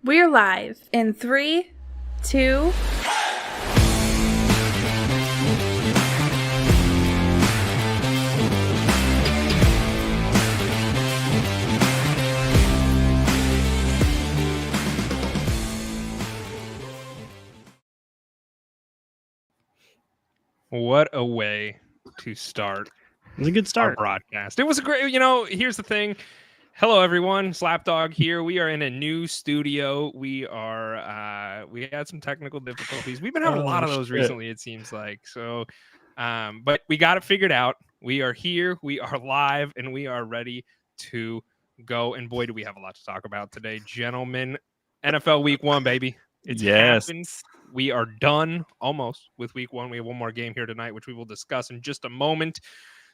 We're live in 3, 2. What a way to start. It was a good start. Our broadcast. It was a great, here's the thing. Hello, everyone. SlapDawg here. We are in a new studio. We had some technical difficulties. We've been having a lot of those recently, it seems like. So, but we got it figured out. We are here. We are live, and we are ready to go. And boy, do we have a lot to talk about today, gentlemen. NFL Week 1, baby. It's happened. We are done almost with Week 1. We have one more game here tonight, which we will discuss in just a moment.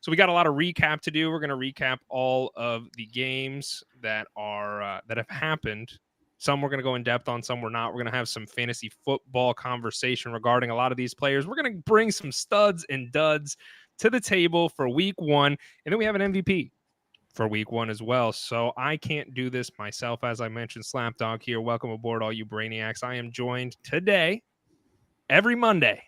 So we got a lot of recap to do. We're going to recap all of the games that are that have happened. Some we're going to go in depth on, some we're not. We're going to have some fantasy football conversation regarding a lot of these players. We're going to bring some studs and duds to the table for Week 1, and then we have an MVP for Week 1 as well. So I can't do this myself. As I mentioned, SlapDawg here. Welcome aboard, all you Brainiacs. I am joined today, every Monday,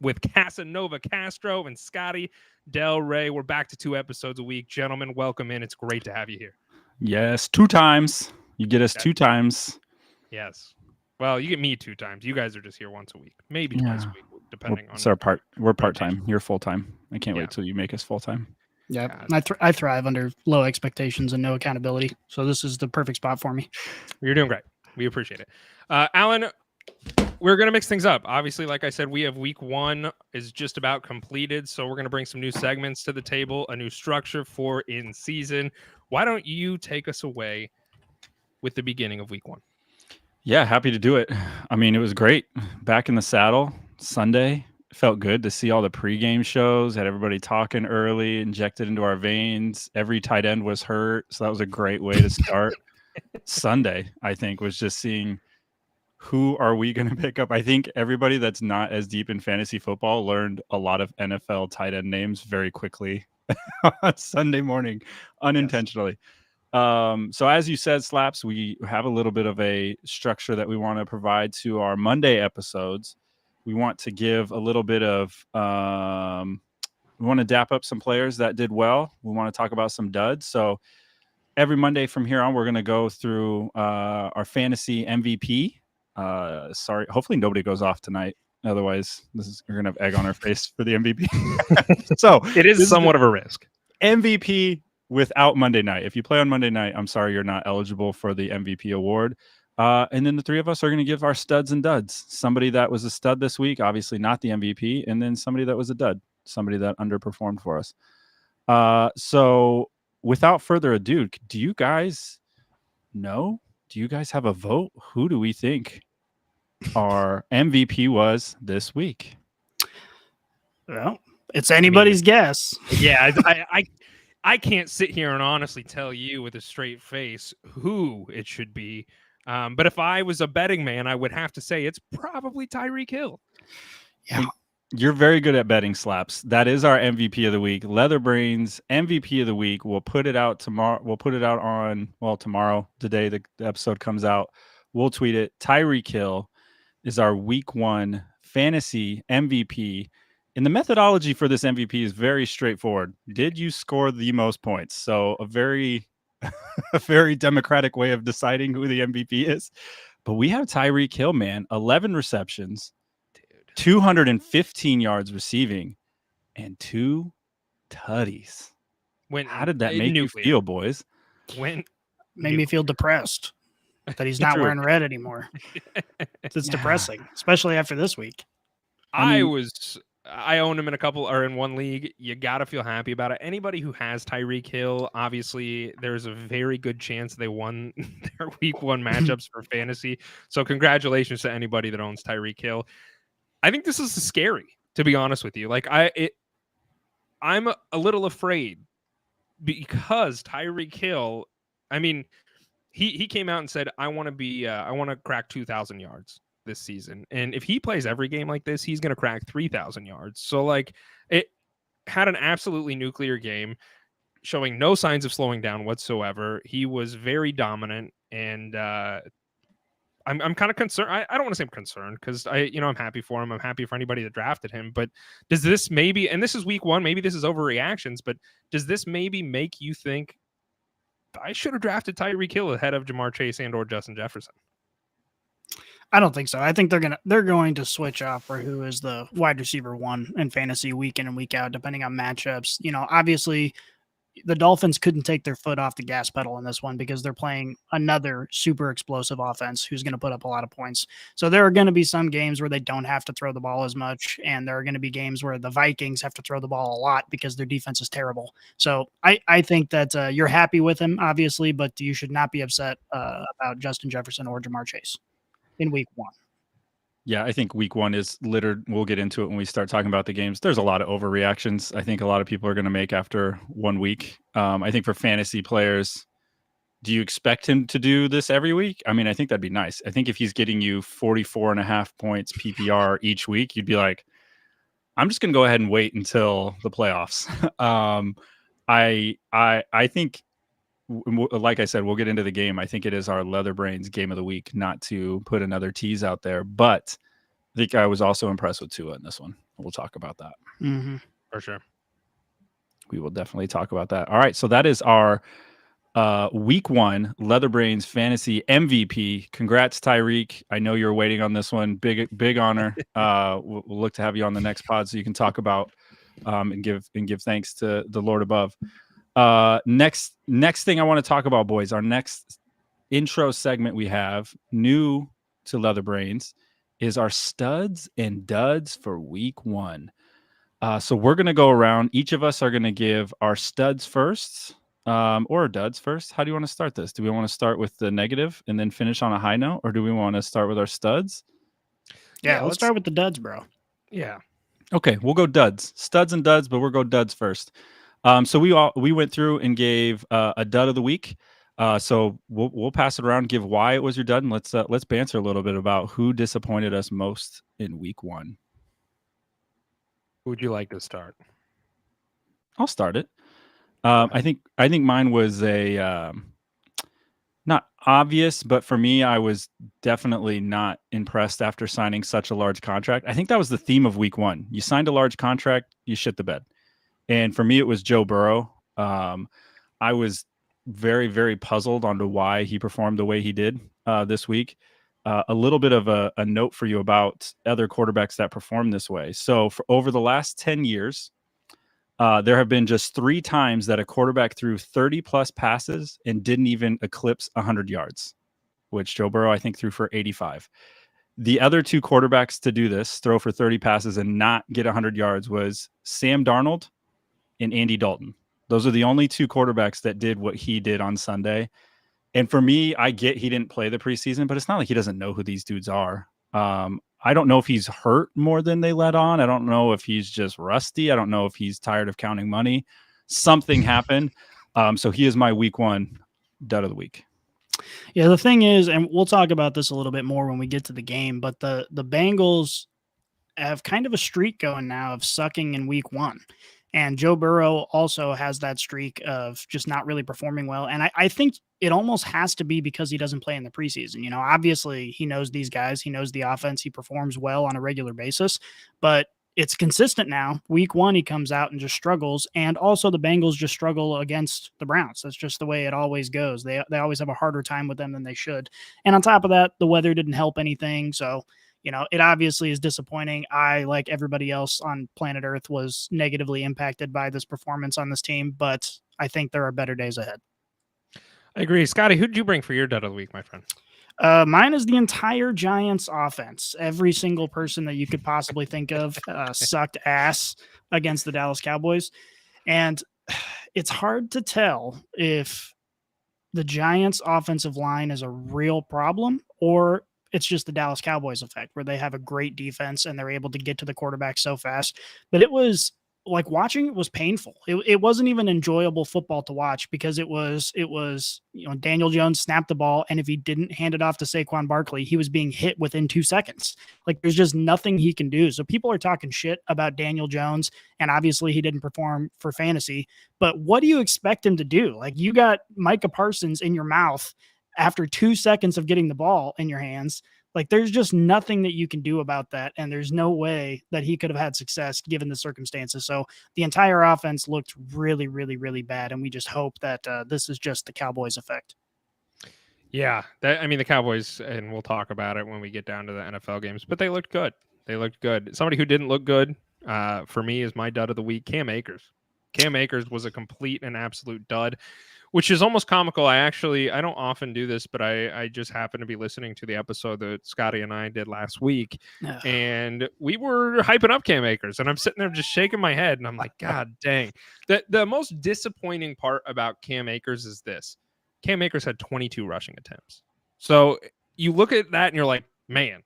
with Casanova Castro and Scotty Del Rey. We're back to 2 episodes a week. Gentlemen, welcome in. It's great to have you here. Yes, 2 times. You get us 2 times. Yes. Well, you get me 2 times. You guys are just here once a week, maybe twice a week, depending on. We're part-time. You're full-time. I can't wait till you make us full-time. Yeah, I thrive under low expectations and no accountability. So this is the perfect spot for me. You're doing great. We appreciate it. Alan, we're going to mix things up. Obviously, like I said, we have Week 1 is just about completed. So we're going to bring some new segments to the table, a new structure for in season. Why don't you take us away with the beginning of Week 1? Yeah, happy to do it. I mean, it was great. Back in the saddle Sunday. Felt good to see all the pregame shows, had everybody talking early, injected into our veins. Every tight end was hurt. So that was a great way to start. Sunday, I think, was just seeing who are we going to pick up. I think everybody that's not as deep in fantasy football learned a lot of NFL tight end names very quickly on Sunday morning, unintentionally. Yes. So as you said, Slaps, we have a little bit of a structure that we want to provide to our Monday episodes. We want to give a little bit of, we want to dap up some players that did well. We want to talk about some duds. So every Monday from here on, we're going to go through our fantasy MVP. Hopefully nobody goes off tonight. Otherwise, we're going to have egg on our face for the MVP. So it is somewhat of a risk. MVP without Monday night. If you play on Monday night, I'm sorry, you're not eligible for the MVP award. And then the 3 of us are going to give our studs and duds. Somebody that was a stud this week, obviously not the MVP, and then somebody that was a dud, somebody that underperformed for us. So without further ado, do you guys know? Do you guys have a vote? Who do we think our MVP was this week? Well, it's anybody's guess. Yeah, I can't sit here and honestly tell you with a straight face who it should be. But if I was a betting man, I would have to say it's probably Tyreek Hill. Yeah. You're very good at betting, Slaps. That is our MVP of the week. Leatherbrains MVP of the week. We'll put it out tomorrow. We'll put it out on, tomorrow, the day the episode comes out. We'll tweet it. Tyreek Hill is our Week 1 fantasy MVP. And the methodology for this MVP is very straightforward. Did you score the most points? So a very democratic way of deciding who the MVP is. But we have Tyreek Hill, man. 11 receptions, 215 yards receiving, and 2 tutties. How did that make you feel, boys? Made me feel depressed that he's not wearing red anymore. It's depressing, especially after this week. I own him in one league. You got to feel happy about it. Anybody who has Tyreek Hill, obviously, there's a very good chance they won their Week 1 matchups for fantasy. So congratulations to anybody that owns Tyreek Hill. I think this is scary, to be honest with you. Like I'm a little afraid because Tyreek Hill, I mean, he came out and said, I want to crack 2,000 yards this season. And if he plays every game like this, he's going to crack 3,000 yards. So like it had an absolutely nuclear game showing no signs of slowing down whatsoever. He was very dominant. And I'm kind of concerned. I don't want to say I'm concerned because I'm happy for him. I'm happy for anybody that drafted him. But does this maybe, and this is week 1, maybe this is overreactions, but does this maybe make you think I should have drafted Tyreek Hill ahead of Jamar Chase and or Justin Jefferson? I don't think so. I think they're going to switch up for who is the wide receiver 1 in fantasy week in and week out, depending on matchups. Obviously the Dolphins couldn't take their foot off the gas pedal in this one because they're playing another super explosive offense who's going to put up a lot of points. So there are going to be some games where they don't have to throw the ball as much, and there are going to be games where the Vikings have to throw the ball a lot because their defense is terrible. So I think that you're happy with him, obviously, but you should not be upset about Justin Jefferson or Jamar Chase in week 1. Yeah, I think week 1 is littered. We'll get into it when we start talking about the games. There's a lot of overreactions I think a lot of people are going to make after 1 week. I think for fantasy players, do you expect him to do this every week? I mean, I think that'd be nice. I think if he's getting you 44.5 points PPR each week, you'd be like, I'm just going to go ahead and wait until the playoffs. I think, like I said, we'll get into the game. I think it is our Leather Brains game of the week, not to put another tease out there, but I think I was also impressed with Tua in this one. We'll talk about that. Mm-hmm. For sure. We will definitely talk about that. All right. So that is our week 1 Leather Brains fantasy MVP. Congrats, Tyreek. I know you're waiting on this one. Big honor. We'll look to have you on the next pod so you can talk about and give thanks to the Lord above. Next thing I want to talk about, boys, our next intro segment we have new to Leather Brains is our studs and duds for week 1. So we're going to go around. Each of us are going to give our studs first, or duds first. How do you want to start this? Do we want to start with the negative and then finish on a high note, or do we want to start with our studs? Yeah, let's start with the duds, bro. Yeah. Okay, we'll go duds, studs and duds, but we'll go duds first. So we went through and gave a dud of the week. So we'll pass it around, give why it was your dud, and let's banter a little bit about who disappointed us most in week 1. Who would you like to start? I'll start it. I think mine was a not obvious, but for me, I was definitely not impressed after signing such a large contract. I think that was the theme of week 1. You signed a large contract, you shit the bed. And for me, it was Joe Burrow. I was very, very puzzled onto why he performed the way he did this week. A little bit of a note for you about other quarterbacks that perform this way. So for over the last 10 years, there have been just 3 times that a quarterback threw 30-plus passes and didn't even eclipse 100 yards, which Joe Burrow, I think, threw for 85. The other 2 quarterbacks to do this, throw for 30 passes and not get 100 yards, was Sam Darnold and Andy Dalton. Those are the only 2 quarterbacks that did what he did on Sunday. And for me, I get he didn't play the preseason, but it's not like he doesn't know who these dudes are. I don't know if he's hurt more than they let on. I don't know if he's just rusty. I don't know if he's tired of counting money. Something happened. So he is my week 1 dud of the week. Yeah, the thing is, and we'll talk about this a little bit more when we get to the game, but the Bengals have kind of a streak going now of sucking in week 1. And Joe Burrow also has that streak of just not really performing well. And I think it almost has to be because he doesn't play in the preseason. Obviously he knows these guys, he knows the offense, he performs well on a regular basis, but it's consistent now. Week 1, he comes out and just struggles. And also the Bengals just struggle against the Browns. That's just the way it always goes. They always have a harder time with them than they should. And on top of that, the weather didn't help anything. So it obviously is disappointing. I, like everybody else on planet Earth, was negatively impacted by this performance on this team, but I think there are better days ahead. I agree. Scotty, who did you bring for your dud of the week, my friend? Mine is the entire Giants offense. Every single person that you could possibly think of sucked ass against the Dallas Cowboys. And it's hard to tell if the Giants offensive line is a real problem or it's just the Dallas Cowboys effect where they have a great defense and they're able to get to the quarterback so fast. But it was like watching it was painful. It wasn't even enjoyable football to watch because it was Daniel Jones snapped the ball, and if he didn't hand it off to Saquon Barkley, he was being hit within 2 seconds. Like there's just nothing he can do. So people are talking shit about Daniel Jones, and obviously he didn't perform for fantasy. But what do you expect him to do? Like you got Micah Parsons in your mouth after 2 seconds of getting the ball in your hands. Like, there's just nothing that you can do about that. And there's no way that he could have had success given the circumstances. So the entire offense looked really, really, really bad. And we just hope that this is just the Cowboys effect. Yeah, the Cowboys, and we'll talk about it when we get down to the NFL games, but they looked good. They looked good. Somebody who didn't look good for me is my dud of the week, Cam Akers. Cam Akers was a complete and absolute dud, which is almost comical. I don't often do this, but I just happened to be listening to the episode that Scotty and I did last week, and we were hyping up Cam Akers, and I'm sitting there just shaking my head, and I'm like, God dang. The most disappointing part about Cam Akers is this. Cam Akers had 22 rushing attempts. So you look at that and you're like, man,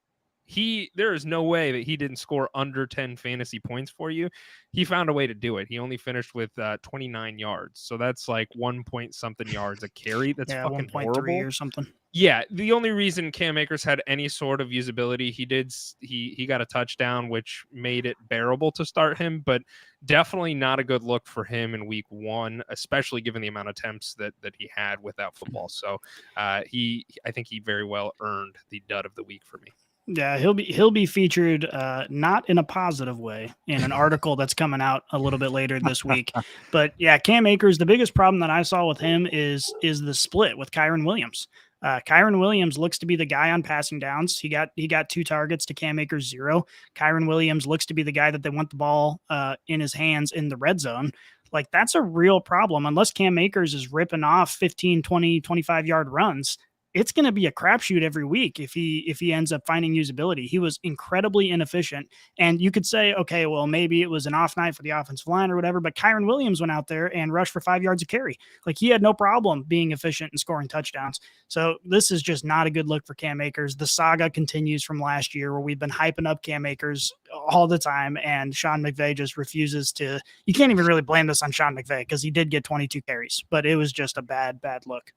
there is no way that he didn't score under 10 fantasy points for you. He found a way to do it. He only finished with 29 yards. So that's like 1 point something yards a carry. That's fucking 1.3 horrible. or something. Yeah, the only reason Cam Akers had any sort of usability, he got a touchdown, which made it bearable to start him, but definitely not a good look for him in week 1, especially given the amount of attempts that he had without football. So I think he very well earned the dud of the week for me. Yeah, he'll be featured not in a positive way in an article that's coming out a little bit later this week. But yeah, Cam Akers, the biggest problem that I saw with him is the split with Kyren Williams. Kyren Williams looks to be the guy on passing downs. He got 2 targets to Cam Akers 0. Kyren Williams looks to be the guy that they want the ball in his hands in the red zone. Like, that's a real problem. Unless Cam Akers is ripping off 15, 20, 25-yard runs, it's going to be a crapshoot every week if he ends up finding usability. He was incredibly inefficient. And you could say, okay, well, maybe it was an off night for the offensive line or whatever, but Kyren Williams went out there and rushed for 5 yards a carry. Like, he had no problem being efficient and scoring touchdowns. So this is just not a good look for Cam Akers. The saga continues from last year where we've been hyping up Cam Akers all the time, and Sean McVay just refuses to. You can't even really blame this on Sean McVay because he did get 22 carries, but it was just a bad look.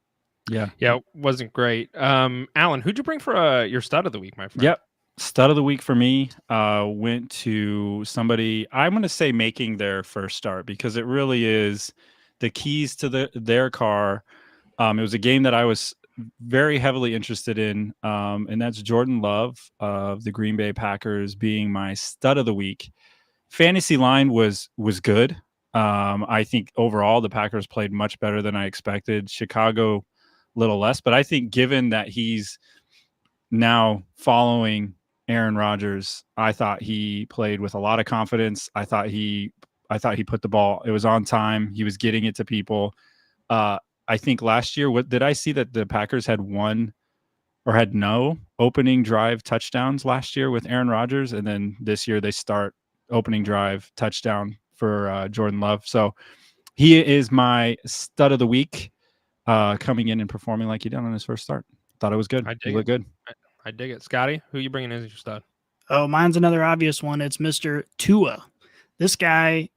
Yeah, it wasn't great. Alan, who'd you bring for your stud of the week, my friend? Yep. Stud of the week for me went to somebody, I'm going to say, making their first start, because it really is the keys to their car. It was a game that I was very heavily interested in, and that's Jordan Love of the Green Bay Packers being my stud of the week. Fantasy line was good. I think overall the Packers played much better than I expected. Chicago, little less, but I think given that he's now following Aaron Rodgers, I thought he played with a lot of confidence. I thought he put the ball, it was on time. He was getting it to people. I think last year, what did I see that the Packers had no opening drive touchdowns last year with Aaron Rodgers, and then this year they start opening drive touchdown for Jordan Love. So he is my stud of the week. Coming in and performing like he did on his first start. Thought it was good. He looked good. I dig it. Scotty, who are you bringing as your stud? Oh, mine's another obvious one. It's Mr. Tua. This guy,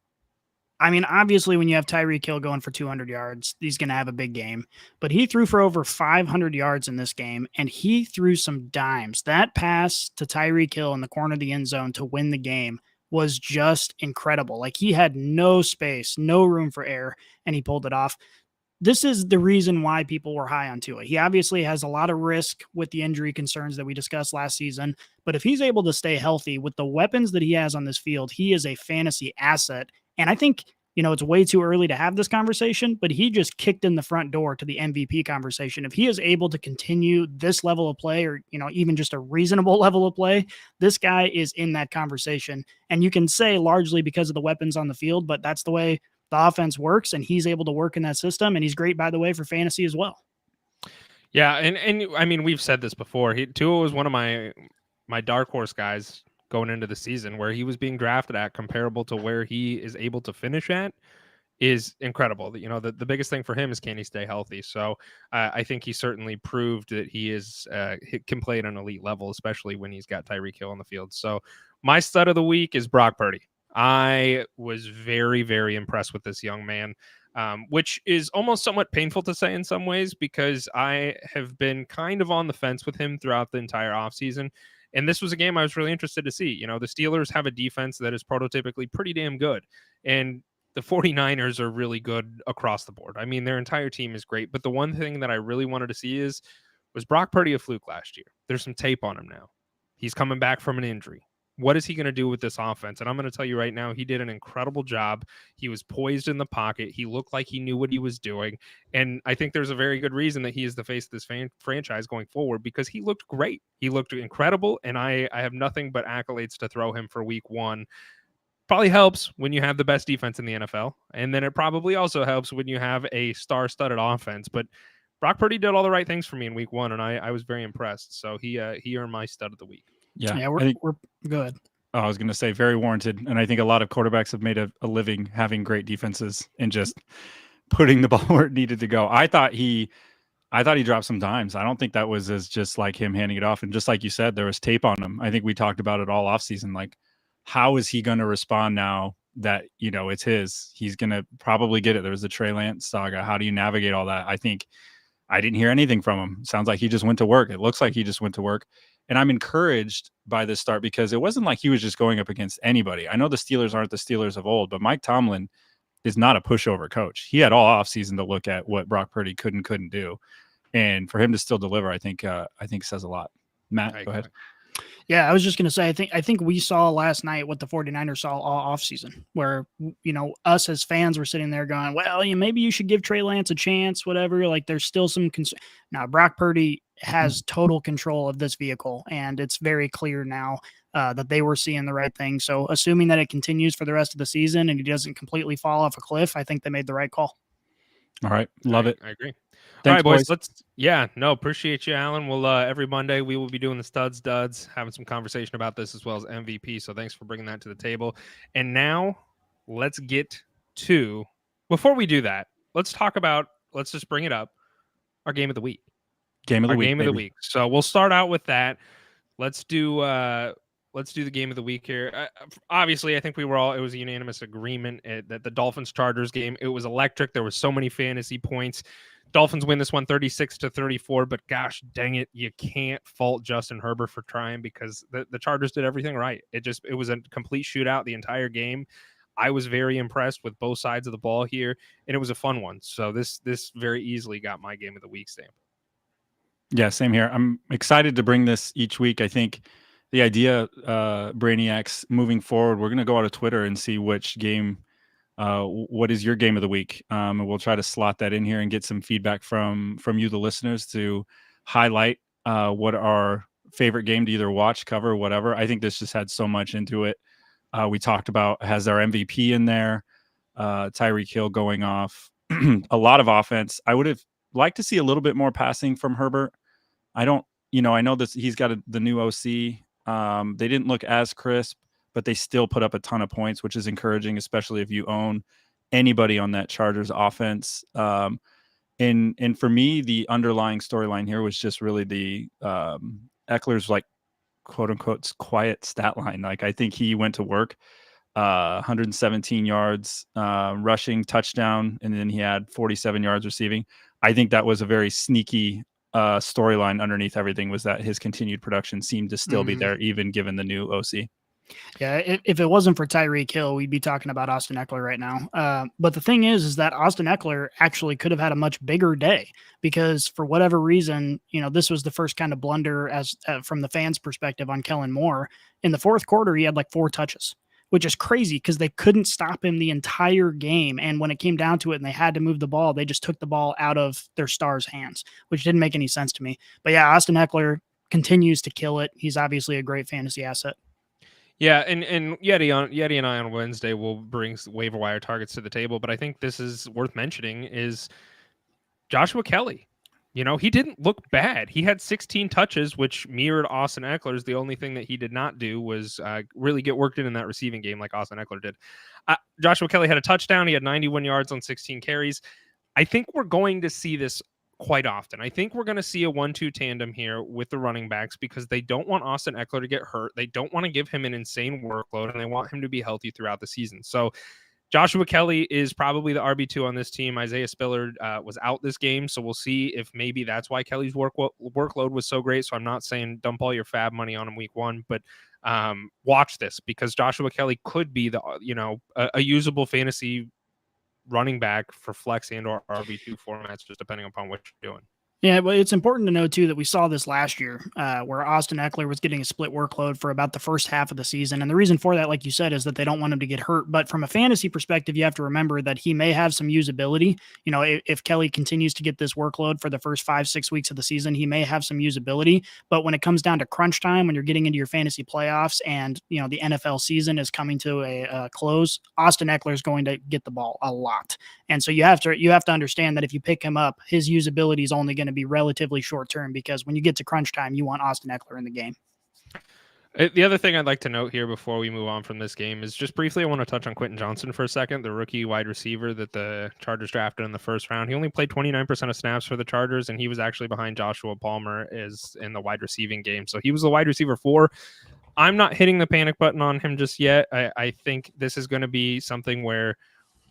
I mean, obviously when you have Tyreek Hill going for 200 yards, he's going to have a big game. But he threw for over 500 yards in this game, and he threw some dimes. That pass to Tyreek Hill in the corner of the end zone to win the game was just incredible. Like, he had no space, no room for error, and he pulled it off. This is the reason why people were high on Tua. He obviously has a lot of risk with the injury concerns that we discussed last season, but if he's able to stay healthy with the weapons that he has on this field, he is a fantasy asset. And I think, it's way too early to have this conversation, but he just kicked in the front door to the MVP conversation. If he is able to continue this level of play, or, even just a reasonable level of play, this guy is in that conversation. And you can say largely because of the weapons on the field, but that's the way the offense works, and he's able to work in that system. And he's great, by the way, for fantasy as well. Yeah. And I mean, we've said this before. Tua was one of my dark horse guys going into the season, where he was being drafted at comparable to where he is able to finish at is incredible. The biggest thing for him is, can he stay healthy? So I think he certainly proved that he can play at an elite level, especially when he's got Tyreek Hill on the field. So my stud of the week is Brock Purdy. I was very, very impressed with this young man, which is almost somewhat painful to say in some ways, because I have been kind of on the fence with him throughout the entire offseason. And this was a game I was really interested to see. The Steelers have a defense that is prototypically pretty damn good. And the 49ers are really good across the board. I mean, their entire team is great. But the one thing that I really wanted to see is, Was Brock Purdy a fluke last year? There's some tape on him now. He's coming back from an injury. What is he going to do with this offense? And I'm going to tell you right now, he did an incredible job. He was poised in the pocket. He looked like he knew what he was doing. And I think there's a very good reason that he is the face of this franchise going forward, because he looked great. He looked incredible. And I have nothing but accolades to throw him for week one. Probably helps when you have the best defense in the NFL. And then it probably also helps when you have a star-studded offense. But Brock Purdy did all the right things for me in week one, and I was very impressed. So he earned my stud of the week. Yeah, we're good. I was going to say very warranted. And I think a lot of quarterbacks have made a living having great defenses and just putting the ball where it needed to go. I thought he dropped some dimes. I don't think that was as just like him handing it off. And just like you said, there was tape on him. I think we talked about it all offseason. Like, how is he going to respond now that, it's his? He's going to probably get it. There was the Trey Lance saga. How do you navigate all that? I think I didn't hear anything from him. Sounds like he just went to work. It looks like he just went to work. And I'm encouraged by this start because it wasn't like he was just going up against anybody. I know the Steelers aren't the Steelers of old, but Mike Tomlin is not a pushover coach. He had all offseason to look at what Brock Purdy could and couldn't do. And for him to still deliver, I think says a lot. Matt, go ahead. Yeah, I was just going to say, I think we saw last night what the 49ers saw all offseason, where, us as fans were sitting there going, well, maybe you should give Trey Lance a chance, whatever. Like, there's still some concern. Now, Brock Purdy has total control of this vehicle, and it's very clear now that they were seeing the right thing. So assuming that it continues for the rest of the season and he doesn't completely fall off a cliff, I think they made the right call. All right. Love it. I agree. Thanks, all right, boys. Appreciate you, Alan. We'll every Monday we will be doing the studs, duds, having some conversation about this as well as MVP. So thanks for bringing that to the table. And now let's get to, before we do that, let's just bring it up, our game of the week. Game of the week. So we'll start out with that. Let's do the game of the week here. Obviously, I think it was a unanimous agreement that the Dolphins-Chargers game, it was electric. There were so many fantasy points. Dolphins win this one 36-34, but gosh dang it, you can't fault Justin Herbert for trying, because the Chargers did everything right. It was a complete shootout the entire game. I was very impressed with both sides of the ball here, and it was a fun one. So this very easily got my game of the week stamp. Yeah, same here. I'm excited to bring this each week. I think the idea, Brainiacs, moving forward, we're going to go out of Twitter and see which game, what is your game of the week? And we'll try to slot that in here and get some feedback from you, the listeners, to highlight what our favorite game to either watch, cover, whatever. I think this just had so much into it. We talked about, has our MVP in there, Tyreek Hill going off, a lot of offense. I would have liked to see a little bit more passing from Herbert. I know that he's got the new OC. They didn't look as crisp, but they still put up a ton of points, which is encouraging, especially if you own anybody on that Chargers offense. And for me, the underlying storyline here was just really the Eckler's, like, quote unquote quiet stat line. Like, I think he went to work, 117 yards rushing, touchdown, and then he had 47 yards receiving. I think that was a very sneaky storyline underneath everything, was that his continued production seemed to still be there, even given the new OC. Yeah, if it wasn't for Tyreek Hill, we'd be talking about Austin Eckler right now. But the thing is that Austin Eckler actually could have had a much bigger day, because for whatever reason, this was the first kind of blunder as from the fans' perspective on Kellen Moore. In the fourth quarter, he had like 4 touches, which is crazy because they couldn't stop him the entire game. And when it came down to it and they had to move the ball, they just took the ball out of their stars' hands, which didn't make any sense to me. But yeah, Austin Eckler continues to kill it. He's obviously a great fantasy asset. Yeah, and Yeti and I on Wednesday will bring waiver wire targets to the table, but I think this is worth mentioning is Joshua Kelly. He didn't look bad. He had 16 touches, which mirrored Austin Eckler's. The only thing that he did not do was really get worked in that receiving game like Austin Eckler did. Joshua Kelly had a touchdown. He had 91 yards on 16 carries. I think we're going to see this quite often. I think we're going to see a 1-2 tandem here with the running backs, because they don't want Austin Eckler to get hurt. They don't want to give him an insane workload, and they want him to be healthy throughout the season. So Joshua Kelly is probably the RB2 on this team. Isaiah Spiller was out this game, so we'll see if maybe that's why Kelly's workload was so great. So I'm not saying dump all your fab money on him week one, but watch this, because Joshua Kelly could be a usable fantasy running back for flex and or RB2 formats, just depending upon what you're doing. Yeah, but it's important to know too that we saw this last year, where Austin Eckler was getting a split workload for about the first half of the season, and the reason for that, like you said, is that they don't want him to get hurt. But from a fantasy perspective, you have to remember that he may have some usability. You know, if Kelly continues to get this workload for the first 5-6 weeks of the season, he may have some usability. But when it comes down to crunch time, when you're getting into your fantasy playoffs, and you know the NFL season is coming to a close, Austin Eckler is going to get the ball a lot. And so you have to understand that if you pick him up, his usability is only going to be relatively short term, because when you get to crunch time, you want Austin Eckler in the game. The other thing I'd like to note here before we move on from this game is just briefly, I want to touch on Quentin Johnson for a second, the rookie wide receiver that the Chargers drafted in the first round. He only played 29% of snaps for the Chargers, and he was actually behind Joshua Palmer in the wide receiving game. So he was the wide receiver 4. I'm not hitting the panic button on him just yet. I think this is going to be something where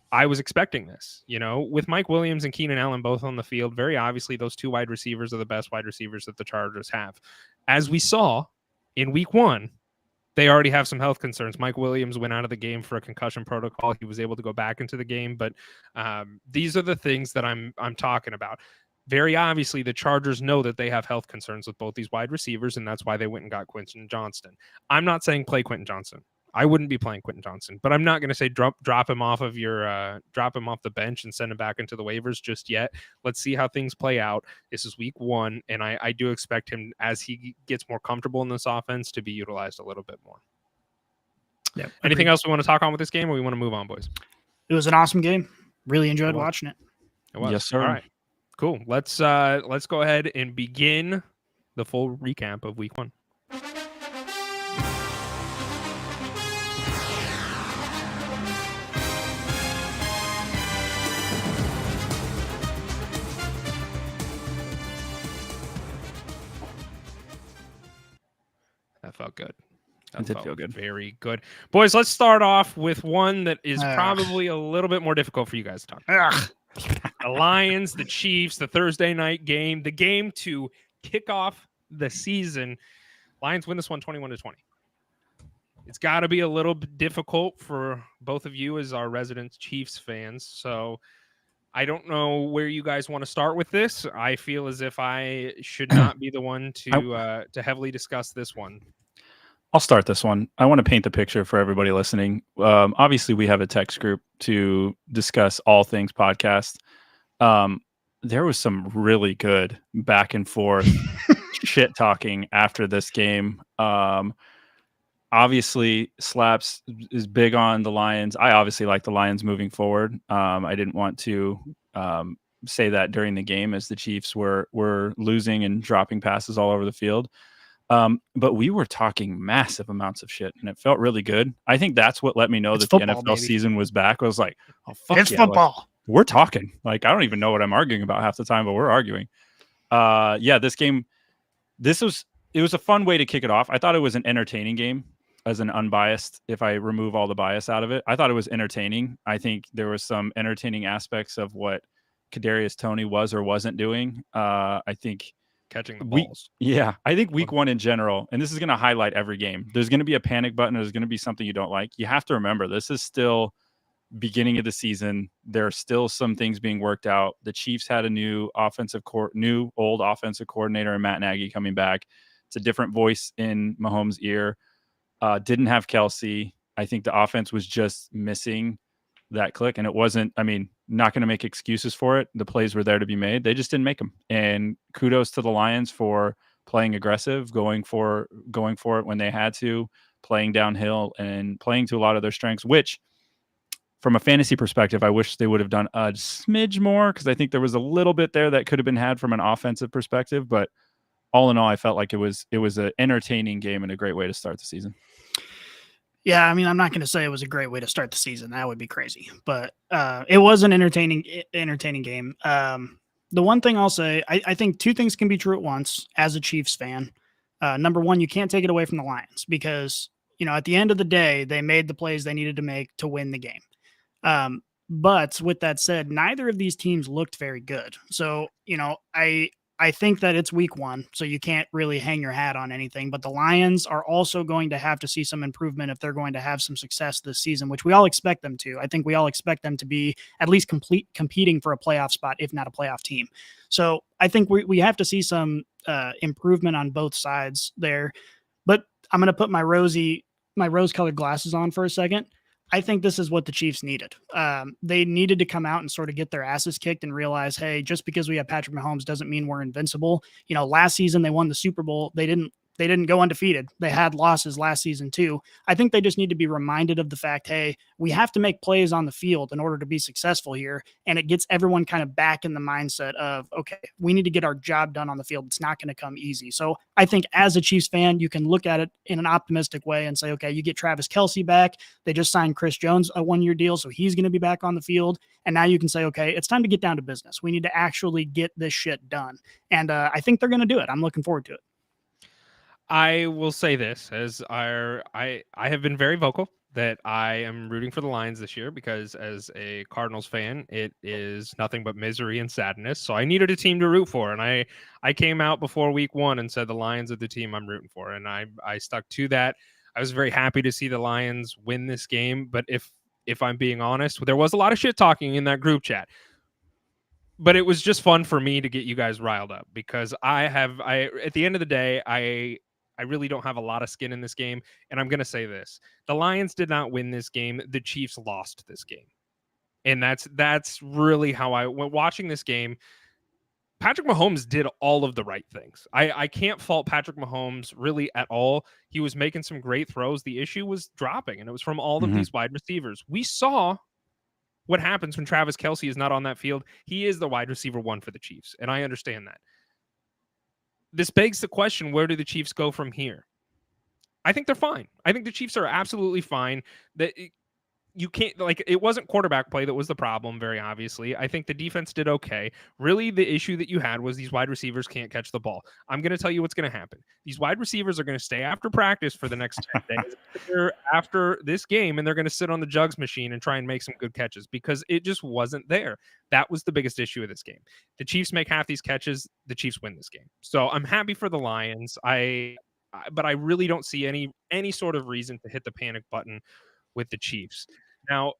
I was expecting this, you know, with Mike Williams and Keenan Allen both on the field. Very obviously, those 2 wide receivers are the best wide receivers that the Chargers have. As we saw in week 1, they already have some health concerns. Mike Williams went out of the game for a concussion protocol. He was able to go back into the game, but these are the things that I'm talking about. Very obviously, the Chargers know that they have health concerns with both these wide receivers, and that's why they went and got Quentin Johnson. I'm not saying play Quentin Johnson. I wouldn't be playing Quentin Johnson, but I'm not going to say drop him off of drop him off the bench and send him back into the waivers just yet. Let's see how things play out. This is week 1, and I do expect him, as he gets more comfortable in this offense, to be utilized a little bit more. Yeah. Anything else we want to talk on with this game, or we want to move on, boys? It was an awesome game. Really enjoyed watching it. It was. Yes, sir. All right, cool. Let's go ahead and begin the full recap of week 1. That felt good. It did feel good. Very good. Boys, let's start off with one that is probably a little bit more difficult for you guys to talk about. The Lions, the Chiefs, the Thursday night game, the game to kick off the season. Lions win this one 21-20. It's got to be a little bit difficult for both of you as our resident Chiefs fans. So I don't know where you guys want to start with this. I feel as if I should not be the one to heavily discuss this one. I'll start this one. I want to paint the picture for everybody listening. Obviously, we have a text group to discuss all things podcast. There was some really good back and forth shit talking after this game. Obviously, Slaps is big on the Lions. I obviously like the Lions moving forward. I didn't want to say that during the game, as the Chiefs were losing and dropping passes all over the field. But we were talking massive amounts of shit, and it felt really good. I think that's what let me know that football, the NFL season was back. I was like, oh, fuck it's yeah, football. like, we're talking. Like, I don't even know what I'm arguing about half the time, but we're arguing. This game, it was a fun way to kick it off. I thought it was an entertaining game, as an unbiased, if I remove all the bias out of it. I thought it was entertaining. I think there was some entertaining aspects of what Kadarius Toney was or wasn't doing. I think catching the balls. I think week 1 in general, and this is going to highlight every game, there's going to be a panic button. There's going to be something you don't like. You have to remember, this is still beginning of the season. There are still some things being worked out. The Chiefs had a new old offensive coordinator in Matt Nagy coming back. It's a different voice in Mahomes' ear. Didn't have Kelsey. I think the offense was just missing that click, and it wasn't, not going to make excuses for it. The plays were there to be made. They just didn't make them. And kudos to the Lions for playing aggressive, going for it when they had to, playing downhill and playing to a lot of their strengths, which from a fantasy perspective, I wish they would have done a smidge more, because I think there was a little bit there that could have been had from an offensive perspective. But all in all, I felt like it was an entertaining game and a great way to start the season. Yeah, I'm not going to say it was a great way to start the season. That would be crazy. But it was an entertaining game. The one thing I'll say, I think 2 things can be true at once as a Chiefs fan. Number one, you can't take it away from the Lions, because, at the end of the day, they made the plays they needed to make to win the game. But with that said, neither of these teams looked very good. So, I think that it's week 1, so you can't really hang your hat on anything. But the Lions are also going to have to see some improvement if they're going to have some success this season, which we all expect them to. I think we all expect them to be at least competing for a playoff spot, if not a playoff team. So I think we have to see some improvement on both sides there. But I'm going to put my rose-colored glasses on for a second. I think this is what the Chiefs needed. They needed to come out and sort of get their asses kicked and realize, hey, just because we have Patrick Mahomes doesn't mean we're invincible. You know, last season they won the Super Bowl. They didn't go undefeated. They had losses last season too. I think they just need to be reminded of the fact, hey, we have to make plays on the field in order to be successful here. And it gets everyone kind of back in the mindset of, okay, we need to get our job done on the field. It's not going to come easy. So I think as a Chiefs fan, you can look at it in an optimistic way and say, okay, you get Travis Kelce back. They just signed Chris Jones a 1-year deal, so he's going to be back on the field. And now you can say, okay, it's time to get down to business. We need to actually get this shit done. And I think they're going to do it. I'm looking forward to it. I will say this, as I have been very vocal that I am rooting for the Lions this year because as a Cardinals fan, it is nothing but misery and sadness. So I needed a team to root for. And I came out before week 1 and said the Lions are the team I'm rooting for. And I stuck to that. I was very happy to see the Lions win this game. But if I'm being honest, there was a lot of shit talking in that group chat. But it was just fun for me to get you guys riled up because at the end of the day, I really don't have a lot of skin in this game. And I'm going to say this. The Lions did not win this game. The Chiefs lost this game. And that's really how when watching this game, Patrick Mahomes did all of the right things. I can't fault Patrick Mahomes really at all. He was making some great throws. The issue was dropping, and it was from all of these wide receivers. We saw what happens when Travis Kelce is not on that field. He is the wide receiver 1 for the Chiefs, and I understand that. This begs the question, where do the Chiefs go from here? I think they're fine. I think the Chiefs are absolutely fine. That you can't, it wasn't quarterback play that was the problem, very obviously. I think the defense did okay. Really, the issue that you had was these wide receivers can't catch the ball. I'm going to tell you what's going to happen. These wide receivers are going to stay after practice for the next 10 days after this game, and they're going to sit on the jugs machine and try and make some good catches because it just wasn't there. That was the biggest issue of this game. The Chiefs make half these catches, the Chiefs win this game. So I'm happy for the Lions. But I really don't see any sort of reason to hit the panic button with the Chiefs. Now,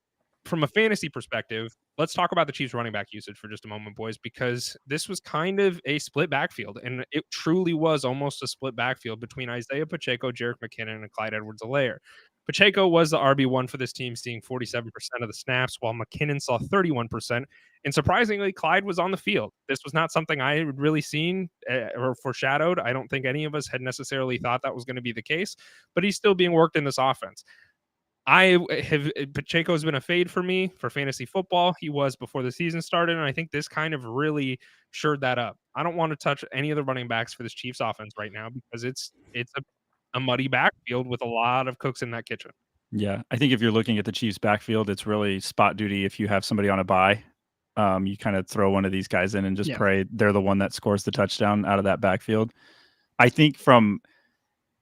from a fantasy perspective, let's talk about the Chiefs running back usage for just a moment, boys, because this was kind of a split backfield, and it truly was almost a split backfield between Isaiah Pacheco, Jerick McKinnon, and Clyde Edwards-Helaire. Pacheco was the RB1 for this team, seeing 47% of the snaps, while McKinnon saw 31%. And surprisingly, Clyde was on the field. This was not something I had really seen or foreshadowed. I don't think any of us had necessarily thought that was going to be the case, but he's still being worked in this offense. Pacheco's been a fade for me for fantasy football. He was before the season started, and I think this kind of really shored that up. I don't want to touch any of the running backs for this Chiefs offense right now because it's a muddy backfield with a lot of cooks in that kitchen. Yeah, I think if you're looking at the Chiefs backfield, it's really spot duty. If you have somebody on a bye, you kind of throw one of these guys in and just pray they're the one that scores the touchdown out of that backfield. I think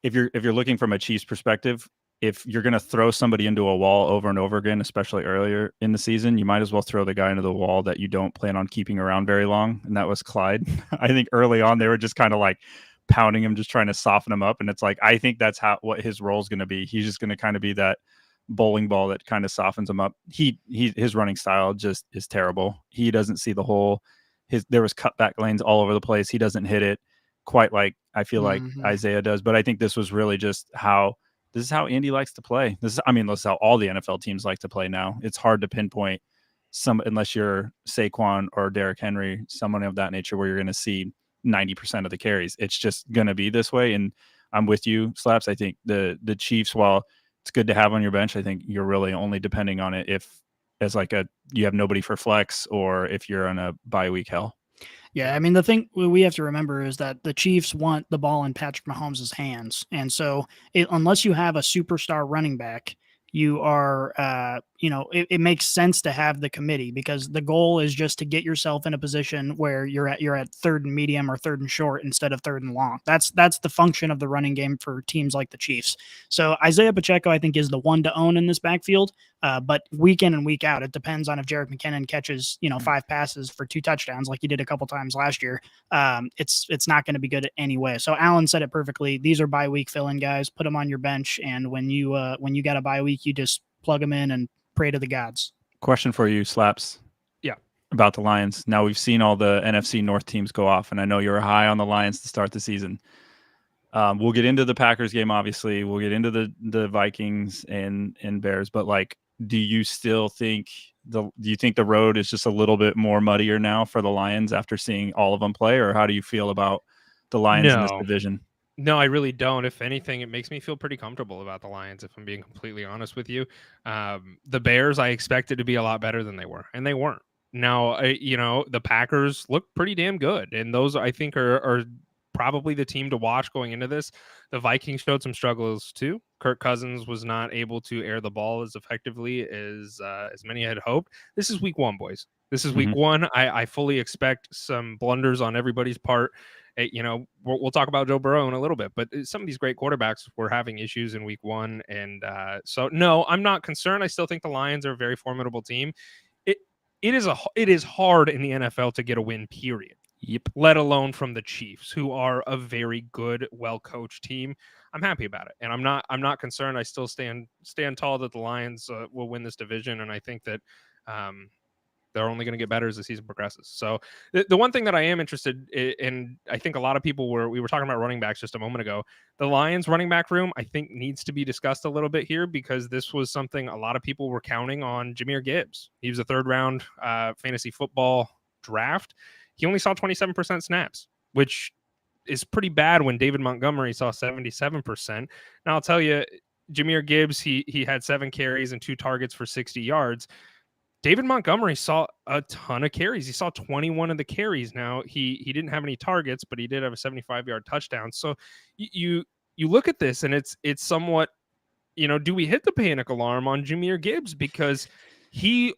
if you're looking from a Chiefs perspective, if you're going to throw somebody into a wall over and over again, especially earlier in the season, you might as well throw the guy into the wall that you don't plan on keeping around very long. And that was Clyde. I think early on, they were just kind of like pounding him, just trying to soften him up. And it's like, I think that's what his role is going to be. He's just going to kind of be that bowling ball that kind of softens him up. His running style just is terrible. He doesn't see the hole. There was cutback lanes all over the place. He doesn't hit it quite like I feel like Isaiah does. But I think this was really just this is how Andy likes to play. This is how all the NFL teams like to play now. It's hard to pinpoint unless you're Saquon or Derrick Henry, someone of that nature, where you're going to see 90% of the carries. It's just going to be this way. And I'm with you, Slaps. I think the Chiefs, while it's good to have on your bench, I think you're really only depending on it if you have nobody for flex or if you're on a bye week hell. Yeah, I mean, the thing we have to remember is that the Chiefs want the ball in Patrick Mahomes' hands. And so unless you have a superstar running back, you are it makes sense to have the committee, because the goal is just to get yourself in a position where you're at third and medium or third and short instead of third and long. That's the function of the running game for teams like the Chiefs. So Isaiah Pacheco, I think, is the one to own in this backfield. But week in and week out, it depends on if Jerick McKinnon catches 5 passes for 2 touchdowns like he did a couple times last year. It's not going to be good anyway. So Alan said it perfectly. These are bye week fill-in guys. Put them on your bench, and when you got a bye week, you just plug them in and pray to the gods. Question for you, Slaps. Yeah. About the Lions. Now we've seen all the NFC North teams go off, and I know you're high on the Lions to start the season. We'll get into the Packers game, obviously. We'll get into the Vikings and Bears, but like, do you still think do you think the road is just a little bit more muddier now for the Lions after seeing all of them play, or how do you feel about the Lions in this division? No, I really don't. If anything, it makes me feel pretty comfortable about the Lions, if I'm being completely honest with you. The Bears, I expected to be a lot better than they were, and they weren't. Now, the Packers look pretty damn good, and those, I think, are probably the team to watch going into this. The Vikings showed some struggles too. Kirk Cousins was not able to air the ball as effectively as many had hoped. This is week 1, boys. This is week 1. I fully expect some blunders on everybody's part. We'll talk about Joe Burrow in a little bit, but some of these great quarterbacks were having issues in week 1. And so, no, I'm not concerned. I still think the Lions are a very formidable team. It is hard in the NFL to get a win, period. Yep. Let alone from the Chiefs, who are a very good, well-coached team. I'm happy about it, and I'm not concerned. I still stand tall that the Lions will win this division, and I think that they're only going to get better as the season progresses. So the one thing that I am interested in, I think a lot of people we were talking about running backs just a moment ago. The Lions running back room, I think, needs to be discussed a little bit here, because this was something a lot of people were counting on. Jahmyr Gibbs. He was a 3rd round fantasy football draft. He only saw 27% snaps, which is pretty bad when David Montgomery saw 77%. Now, I'll tell you, Jahmyr Gibbs, he had 7 carries and 2 targets for 60 yards. David Montgomery saw a ton of carries. He saw 21 of the carries. Now, he didn't have any targets, but he did have a 75-yard touchdown. So you look at this, and it's somewhat, do we hit the panic alarm on Jahmyr Gibbs? Because he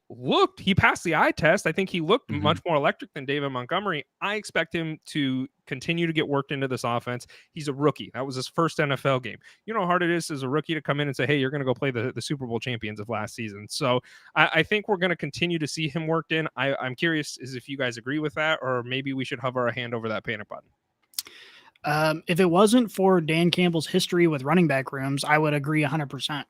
passed the eye test. I think he looked much more electric than David Montgomery. I expect him to continue to get worked into this offense. He's a rookie. That was his first NFL game. You know how hard it is as a rookie to come in and say, hey, you're going to go play the Super Bowl champions of last season. So I think we're going to continue to see him worked in. I'm curious if you guys agree with that, or maybe we should hover our hand over that panic button. If it wasn't for Dan Campbell's history with running back rooms, I would agree 100%.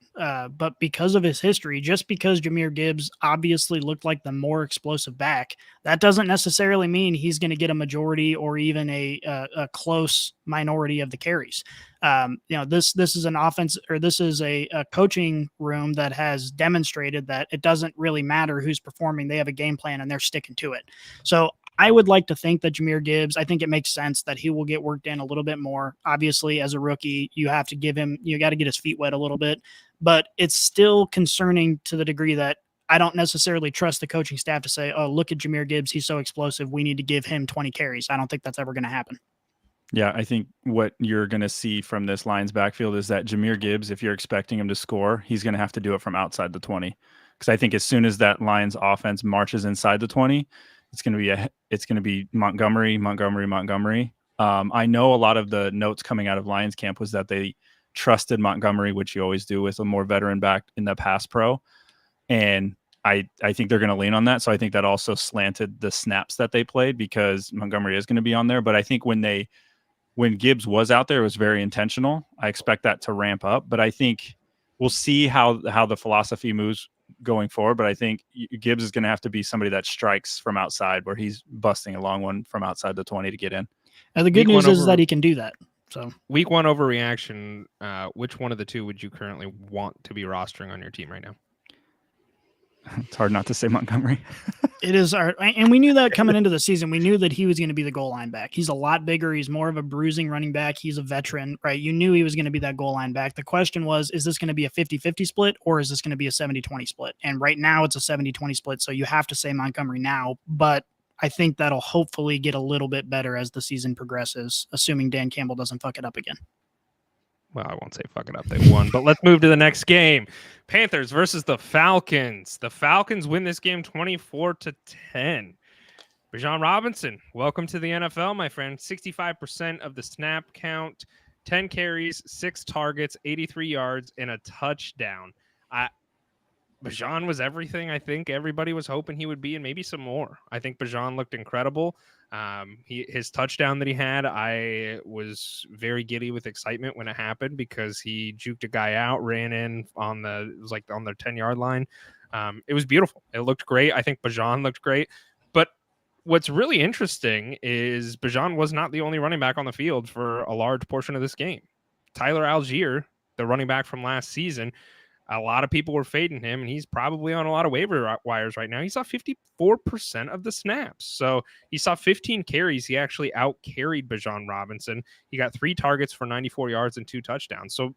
But because of his history, just because Jahmyr Gibbs obviously looked like the more explosive back, that doesn't necessarily mean he's going to get a majority or even a close minority of the carries. This is an offense, or this is a coaching room that has demonstrated that it doesn't really matter who's performing. They have a game plan and they're sticking to it. So I would like to think that Jahmyr Gibbs, I think it makes sense that he will get worked in a little bit more. Obviously, as a rookie, you got to get his feet wet a little bit, but it's still concerning to the degree that I don't necessarily trust the coaching staff to say, oh, look at Jahmyr Gibbs. He's so explosive. We need to give him 20 carries. I don't think that's ever going to happen. Yeah, I think what you're going to see from this Lions backfield is that Jahmyr Gibbs, if you're expecting him to score, he's going to have to do it from outside the 20. Because I think as soon as that Lions offense marches inside the 20, it's going to be Montgomery. I know a lot of the notes coming out of Lions camp was that they trusted Montgomery, which you always do with a more veteran back in the pass pro. And I think they're going to lean on that. So I think that also slanted the snaps that they played, because Montgomery is going to be on there. But I think when Gibbs was out there, it was very intentional. I expect that to ramp up, but I think we'll see how the philosophy moves going forward. But I think Gibbs is going to have to be somebody that strikes from outside, where he's busting a long one from outside the 20 to get in. And the good news is that he can do that. So week 1 overreaction, which one of the two would you currently want to be rostering on your team right now? It's hard not to say Montgomery. It is, and we knew that coming into the season. We knew that he was going to be the goal line back. He's a lot bigger. He's more of a bruising running back. He's a veteran, right? You knew he was going to be that goal line back. The question was, is this going to be a 50-50 split, or is this going to be a 70-20 split? And right now it's a 70-20 split, so you have to say Montgomery now. But I think that'll hopefully get a little bit better as the season progresses, assuming Dan Campbell doesn't fuck it up again. Well, I won't say fuck it up. They won, but let's move to the next game. Panthers versus the Falcons. The Falcons win this game 24-10. Bijan Robinson, welcome to the NFL, my friend. 65% of the snap count, 10 carries, 6 targets, 83 yards, and a touchdown. Bijan was everything I think everybody was hoping he would be, and maybe some more. I think Bijan looked incredible. His touchdown that he had, I was very giddy with excitement when it happened because he juked a guy out, ran in on the 10-yard line. It was beautiful. It looked great. I think Bijan looked great. But what's really interesting is Bijan was not the only running back on the field for a large portion of this game. Tyler Algier, the running back from last season, a lot of people were fading him, and he's probably on a lot of waiver wires right now. He saw 54% of the snaps. So he saw 15 carries. He actually out-carried Bijan Robinson. He got 3 targets for 94 yards and 2 touchdowns. So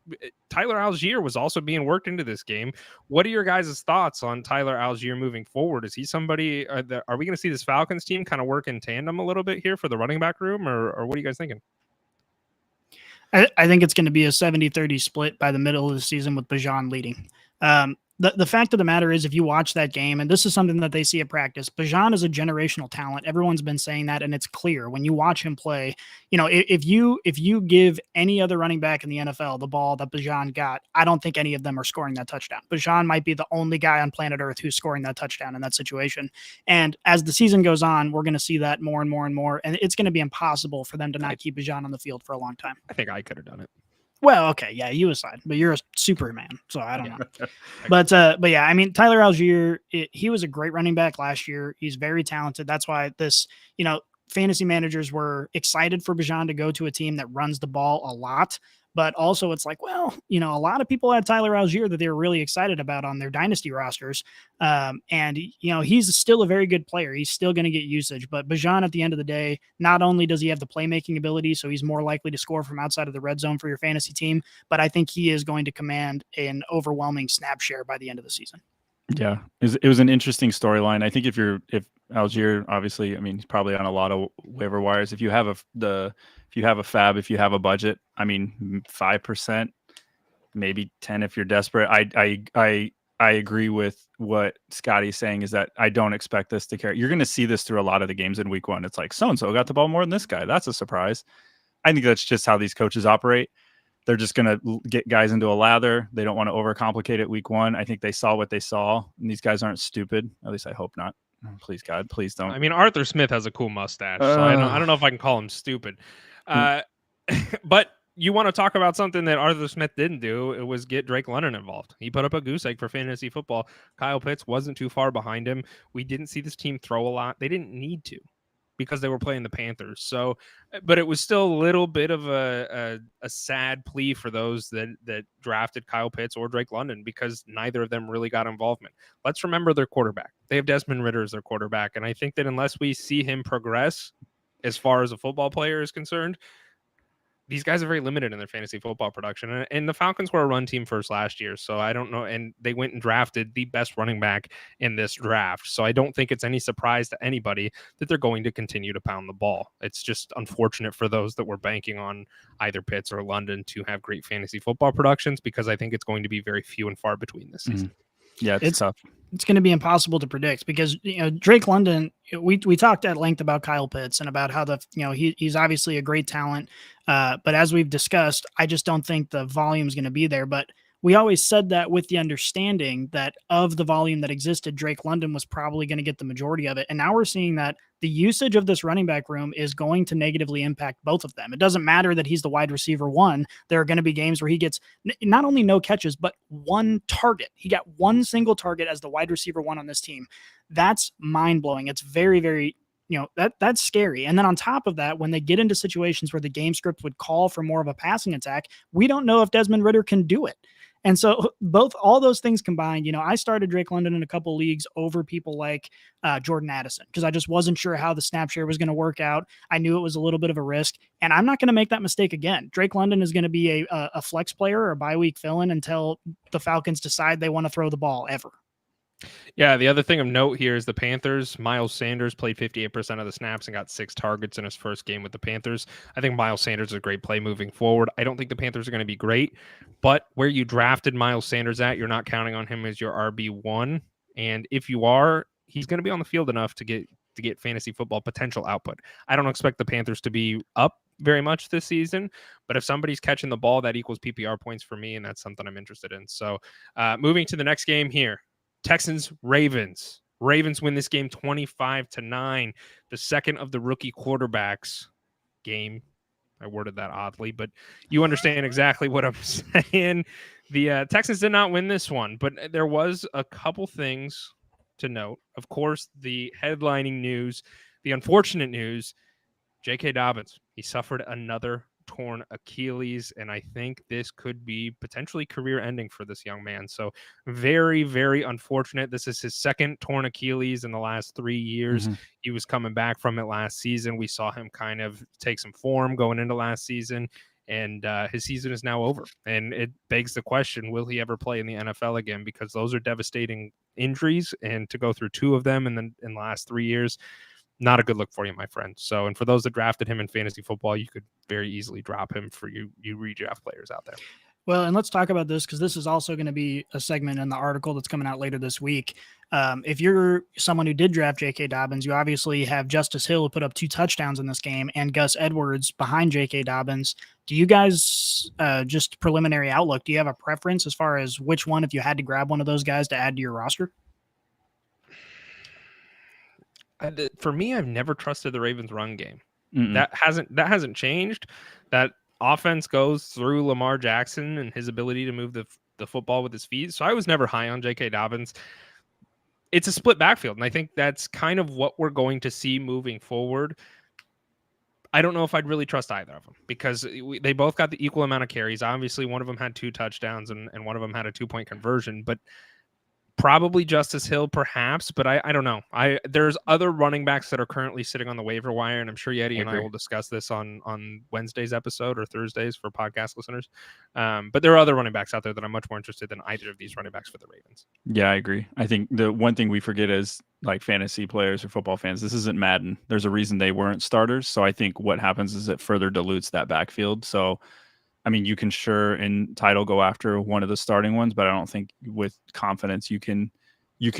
Tyler Algier was also being worked into this game. What are your guys' thoughts on Tyler Algier moving forward? Is he somebody are we going to see this Falcons team kind of work in tandem a little bit here for the running back room, or what are you guys thinking? I think it's going to be a 70-30 split by the middle of the season with Bijan leading. The fact of the matter is, if you watch that game, and this is something that they see at practice, Bijan is a generational talent. Everyone's been saying that, and it's clear when you watch him play. You know, if you give any other running back in the NFL the ball that Bijan got, I don't think any of them are scoring that touchdown. Bijan might be the only guy on planet Earth who's scoring that touchdown in that situation. And as the season goes on, we're going to see that more and more and more, and it's going to be impossible for them to not keep Bijan on the field for a long time. I think I could have done it. Well, okay, yeah, you aside, but you're a Superman, so I don't know. But yeah, I mean, Tyler Algier, he was a great running back last year. He's very talented. That's why fantasy managers were excited for Bijan to go to a team that runs the ball a lot. But also it's like, well, a lot of people had Tyler Algier that they were really excited about on their dynasty rosters. And he's still a very good player. He's still going to get usage. But Bijan, at the end of the day, not only does he have the playmaking ability, so he's more likely to score from outside of the red zone for your fantasy team, but I think he is going to command an overwhelming snap share by the end of the season. Yeah, it was an interesting storyline. I think if Algier, obviously, I mean, he's probably on a lot of waiver wires. If you have a budget, I mean, 5%, maybe 10 if you're desperate. I agree with what Scotty's saying, is that I don't expect this to carry. You're going to see this through a lot of the games in week 1. It's like, so-and-so got the ball more than this guy. That's a surprise. I think that's just how these coaches operate. They're just going to get guys into a lather. They don't want to overcomplicate it week 1. I think they saw what they saw, and these guys aren't stupid. At least I hope not. Please, God, please don't. I mean, Arthur Smith has a cool mustache, so I don't know if I can call him stupid. But you want to talk about something that Arthur Smith didn't do? It was get Drake London involved. He put up a goose egg for fantasy football. Kyle Pitts wasn't too far behind him. We didn't see this team throw a lot. They didn't need to, because they were playing the Panthers. So, but it was still a little bit of a sad plea for those that drafted Kyle Pitts or Drake London, because neither of them really got involvement. Let's remember their quarterback. They have Desmond Ridder as their quarterback. And I think that unless we see him progress as far as a football player is concerned, these guys are very limited in their fantasy football production. And the Falcons were a run team first last year, so I don't know. And they went and drafted the best running back in this draft. So I don't think it's any surprise to anybody that they're going to continue to pound the ball. It's just unfortunate for those that were banking on either Pitts or London to have great fantasy football productions, because I think it's going to be very few and far between this season. Yeah, it's tough. It's going to be impossible to predict, because Drake London, we talked at length about Kyle Pitts and about how he's obviously a great talent, but as we've discussed, I just don't think the volume is going to be there. But we always said that with the understanding that of the volume that existed, Drake London was probably going to get the majority of it. And now we're seeing that the usage of this running back room is going to negatively impact both of them. It doesn't matter that he's the wide receiver 1. There are going to be games where he gets not only no catches, but 1 target. He got 1 single target as the wide receiver 1 on this team. That's mind blowing. It's very, very, that's scary. And then on top of that, when they get into situations where the game script would call for more of a passing attack, we don't know if Desmond Ridder can do it. And so all those things combined, I started Drake London in a couple leagues over people like Jordan Addison, because I just wasn't sure how the snap share was going to work out. I knew it was a little bit of a risk, and I'm not going to make that mistake again. Drake London is going to be a flex player or a bye week fill-in until the Falcons decide they want to throw the ball ever. Yeah, the other thing of note here is the Panthers. Miles Sanders played 58% of the snaps and got 6 targets in his first game with the Panthers. I think Miles Sanders is a great play moving forward. I don't think the Panthers are going to be great, but where you drafted Miles Sanders at, you're not counting on him as your RB1. And if you are, he's going to be on the field enough to get fantasy football potential output. I don't expect the Panthers to be up very much this season, but if somebody's catching the ball, that equals PPR points for me, and that's something I'm interested in. So moving to the next game here. Texans, Ravens. Ravens win this game 25-9. The second of the rookie quarterbacks game. I worded that oddly, but you understand exactly what I'm saying. The Texans did not win this one, but there was a couple things to note. Of course, the headlining news, the unfortunate news, J.K. Dobbins. He suffered another torn Achilles, and I think this could be potentially career ending for this young man. So very, very unfortunate. This is his second torn Achilles in the last 3 years. He was coming back from it last season. We saw him kind of take some form going into last season, and his season is now over. And it begs the question, will he ever play in the NFL again? Because those are devastating injuries, and to go through 2 of them in the last 3 years, not a good look for you, my friend. So, and for those that drafted him in fantasy football, you could very easily drop him for you redraft players out there. Well, and let's talk about this because this is also going to be a segment in the article that's coming out later this week. If you're someone who did draft J.K. Dobbins, you obviously have Justice Hill who put up 2 touchdowns in this game and Gus Edwards behind J.K. Dobbins. Do you guys, just preliminary outlook, do you have a preference as far as which one, if you had to grab one of those guys to add to your roster? For me, I've never trusted the Ravens run game. That hasn't changed. That offense goes through Lamar Jackson and his ability to move the football with his feet. So I was never high on J.K. Dobbins. It's a split backfield, and I think that's kind of what we're going to see moving forward. I don't know if I'd really trust either of them because they both got the equal amount of carries. Obviously, one of them had 2 touchdowns and one of them had a 2-point conversion, but probably Justice Hill, perhaps, but I don't know. There's other running backs that are currently sitting on the waiver wire, and I'm sure Yeti and I will discuss this on Wednesday's episode or Thursdays for podcast listeners. But there are other running backs out there that I'm much more interested than either of these running backs for the Ravens. Yeah, I agree. I think the one thing we forget is like fantasy players or football fans, this isn't Madden. There's a reason they weren't starters. So I think what happens is it further dilutes that backfield. So I mean, you can sure in title go after one of the starting ones, but I don't think with confidence you can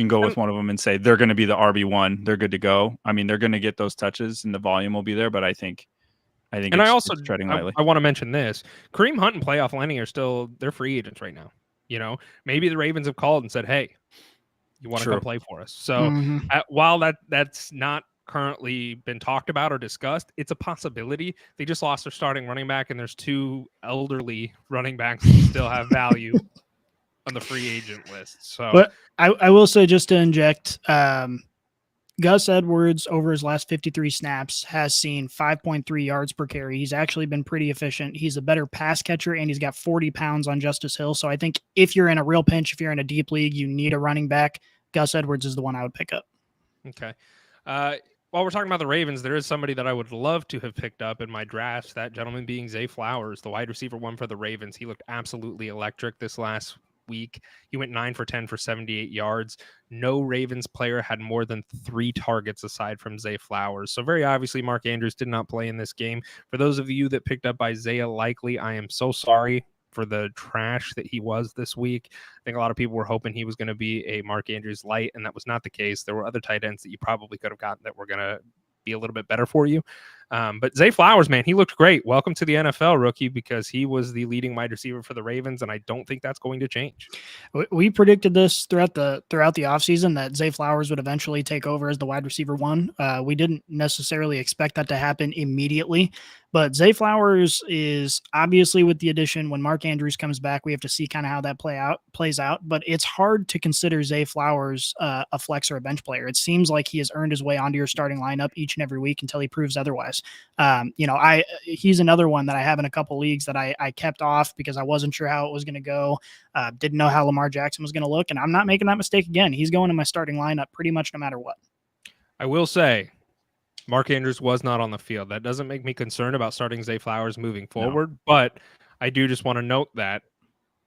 go with one of them and say they're going to be the RB1. They're good to go. I mean, they're going to get those touches and the volume will be there, but I think and I also treading lightly. I want to mention this. Kareem Hunt and Playoff Lenny are still they're free agents right now. You know, maybe the Ravens have called and said, "Hey, you want to come play for us?" So while that's not currently been talked about or discussed, it's a possibility. They just lost their starting running back, and there's 2 elderly running backs that still have value on the free agent list. So, but I will say, just to inject, Gus Edwards over his last 53 snaps has seen 5.3 yards per carry. He's actually been pretty efficient. He's a better pass catcher, and he's got 40 pounds on Justice Hill. So I think if you're in a real pinch, if you're in a deep league, you need a running back, Gus Edwards is the one I would pick up. Okay. While we're talking about the Ravens, there is somebody that I would love to have picked up in my drafts, that gentleman being Zay Flowers, the wide receiver 1 for the Ravens. He looked absolutely electric this last week. He went 9 for 10 for 78 yards. No Ravens player had more than 3 targets aside from Zay Flowers. So very obviously, Mark Andrews did not play in this game. For those of you that picked up Isaiah Likely, I am so sorry for the trash that he was this week. I think a lot of people were hoping he was going to be a Mark Andrews light, and that was not the case. There were other tight ends that you probably could have gotten that were going to be a little bit better for you. But Zay Flowers, man, he looked great. Welcome to the NFL, rookie, because he was the leading wide receiver for the Ravens, and I don't think that's going to change. We predicted this throughout the offseason that Zay Flowers would eventually take over as the wide receiver 1. We didn't necessarily expect that to happen immediately, but Zay Flowers is obviously, with the addition, when Mark Andrews comes back, we have to see kind of how that plays out. But it's hard to consider Zay Flowers a flex or a bench player. It seems like he has earned his way onto your starting lineup each and every week until he proves otherwise. He's another one that I have in a couple leagues that I kept off because I wasn't sure how it was going to go. Didn't know how Lamar Jackson was going to look, and I'm not making that mistake again. He's going in my starting lineup pretty much no matter what. I will say, Mark Andrews was not on the field. That doesn't make me concerned about starting Zay Flowers moving forward, but I do just want to note that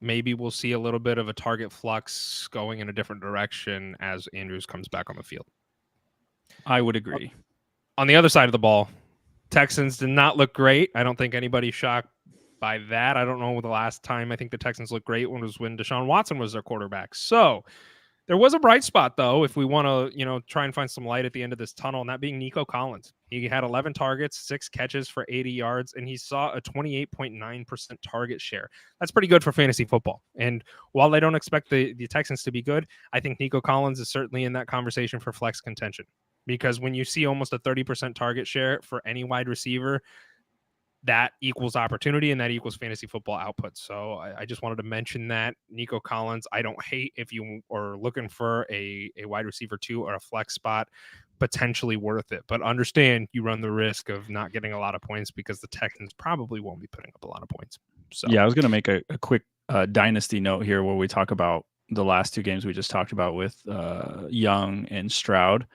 maybe we'll see a little bit of a target flux going in a different direction as Andrews comes back on the field. I would agree. On the other side of the ball, Texans did not look great. I don't think anybody's shocked by that. I don't know the last time I think the Texans looked great when Deshaun Watson was their quarterback. So there was a bright spot, though, if we want to, try and find some light at the end of this tunnel, and that being Nico Collins. He had 11 targets, 6 catches for 80 yards, and he saw a 28.9% target share. That's pretty good for fantasy football. And while I don't expect the Texans to be good, I think Nico Collins is certainly in that conversation for flex contention. Because when you see almost a 30% target share for any wide receiver, that equals opportunity and that equals fantasy football output. So I just wanted to mention that. Nico Collins, I don't hate if you are looking for a wide receiver 2 or a flex spot, potentially worth it. But understand you run the risk of not getting a lot of points because the Texans probably won't be putting up a lot of points. So Yeah, I was going to make a quick dynasty note here where we talk about the last 2 games we just talked about with Young and Stroud.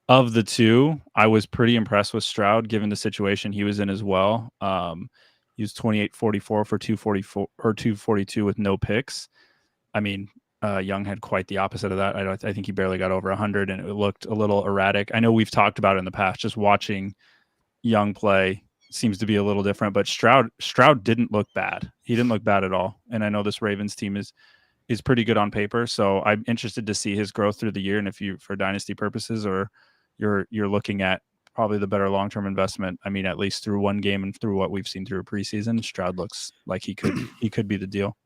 Of the 2, I was pretty impressed with Stroud given the situation he was in as well. He was 28-44 for 244 or 242 with no picks. I mean, Young had quite the opposite of that. I think he barely got over 100, and it looked a little erratic. I know we've talked about it in the past. Just watching Young play seems to be a little different, but Stroud didn't look bad. He didn't look bad at all. And I know this Ravens team is pretty good on paper, so I'm interested to see his growth through the year. And if you, for dynasty purposes, or you're looking at probably the better long-term investment. I mean, at least through one game and through what we've seen through a preseason, Stroud looks like he could be the deal.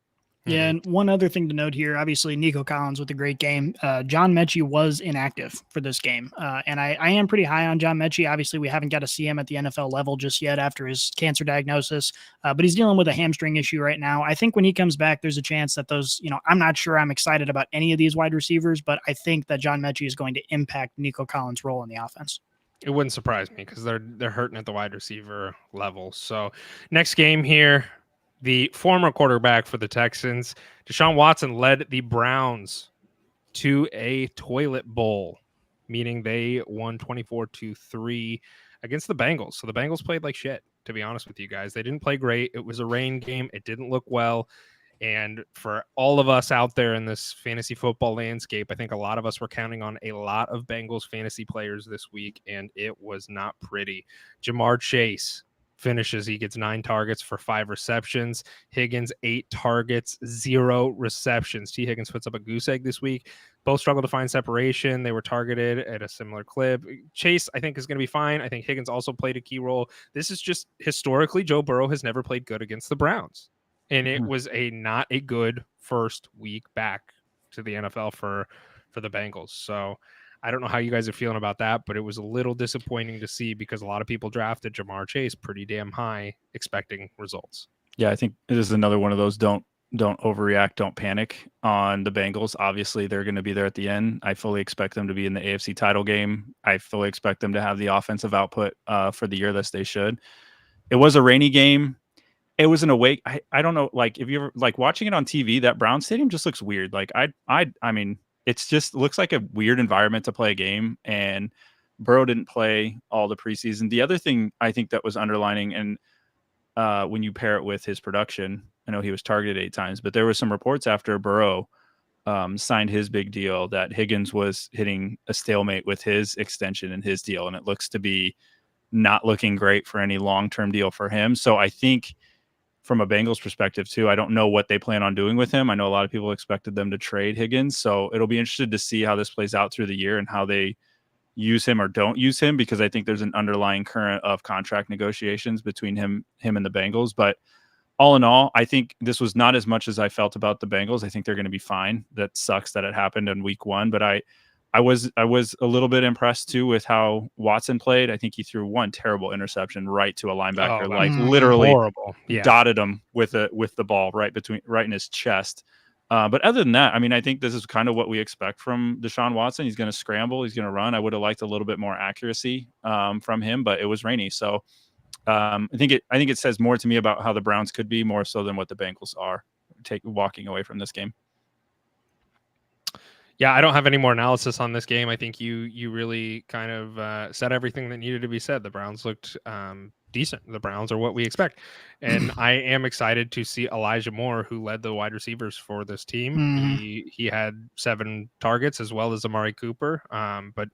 Yeah, and one other thing to note here, obviously Nico Collins with a great game. John Mechie was inactive for this game, and I am pretty high on John Mechie. Obviously, we haven't got to see him at the NFL level just yet after his cancer diagnosis, but he's dealing with a hamstring issue right now. I think when he comes back, there's a chance that I'm not sure I'm excited about any of these wide receivers, but I think that John Mechie is going to impact Nico Collins' role in the offense. It wouldn't surprise me because they're hurting at the wide receiver level. So next game here, the former quarterback for the Texans, Deshaun Watson, led the Browns to a toilet bowl, meaning they won 24-3 against the Bengals. So the Bengals played like shit, to be honest with you guys. They didn't play great. It was a rain game. It didn't look well. And for all of us out there in this fantasy football landscape, I think a lot of us were counting on a lot of Bengals fantasy players this week, and it was not pretty. Jamar Chase finishes. He gets 9 targets for 5 receptions. Higgins, 8 targets, 0 receptions. T. Higgins puts up a goose egg this week. Both struggled to find separation. They were targeted at a similar clip. Chase, I think, is going to be fine. I think Higgins also played a key role. This is just historically, Joe Burrow has never played good against the Browns. And it was not a good first week back to the NFL for the Bengals. So I don't know how you guys are feeling about that, but it was a little disappointing to see because a lot of people drafted Jamar Chase pretty damn high, expecting results. Yeah, I think this is another one of those don't overreact, don't panic on the Bengals. Obviously, they're going to be there at the end. I fully expect them to be in the AFC title game. I fully expect them to have the offensive output for the year that they should. It was a rainy game. It was an awake. I don't know. Like if you ever like watching it on TV, that Brown Stadium just looks weird. Like I mean, it's just looks like a weird environment to play a game. And Burrow didn't play all the preseason. The other thing I think that was underlining, and when you pair it with his production, I know he was targeted 8 times, but there were some reports after Burrow signed his big deal that Higgins was hitting a stalemate with his extension and his deal, and it looks to be not looking great for any long-term deal for him. So I think, from a Bengals perspective too, I don't know what they plan on doing with him. I know a lot of people expected them to trade Higgins, so it'll be interesting to see how this plays out through the year and how they use him or don't use him, because I think there's an underlying current of contract negotiations between him and the Bengals. But all in all, I think this was not as much as I felt about the Bengals. I think they're going to be fine. That sucks that it happened in week 1, but I was a little bit impressed too with how Watson played. I think he threw one terrible interception right to a linebacker, like literally horrible. Yeah. Dotted him with the ball right in his chest. But other than that, I mean, I think this is kind of what we expect from Deshaun Watson. He's going to scramble. He's going to run. I would have liked a little bit more accuracy from him, but it was rainy. So I think it says more to me about how the Browns could be, more so than what the Bengals are walking away from this game. Yeah, I don't have any more analysis on this game. I think you really kind of said everything that needed to be said. The Browns looked decent. The Browns are what we expect. And I am excited to see Elijah Moore, who led the wide receivers for this team. He had 7 targets as well as Amari Cooper. But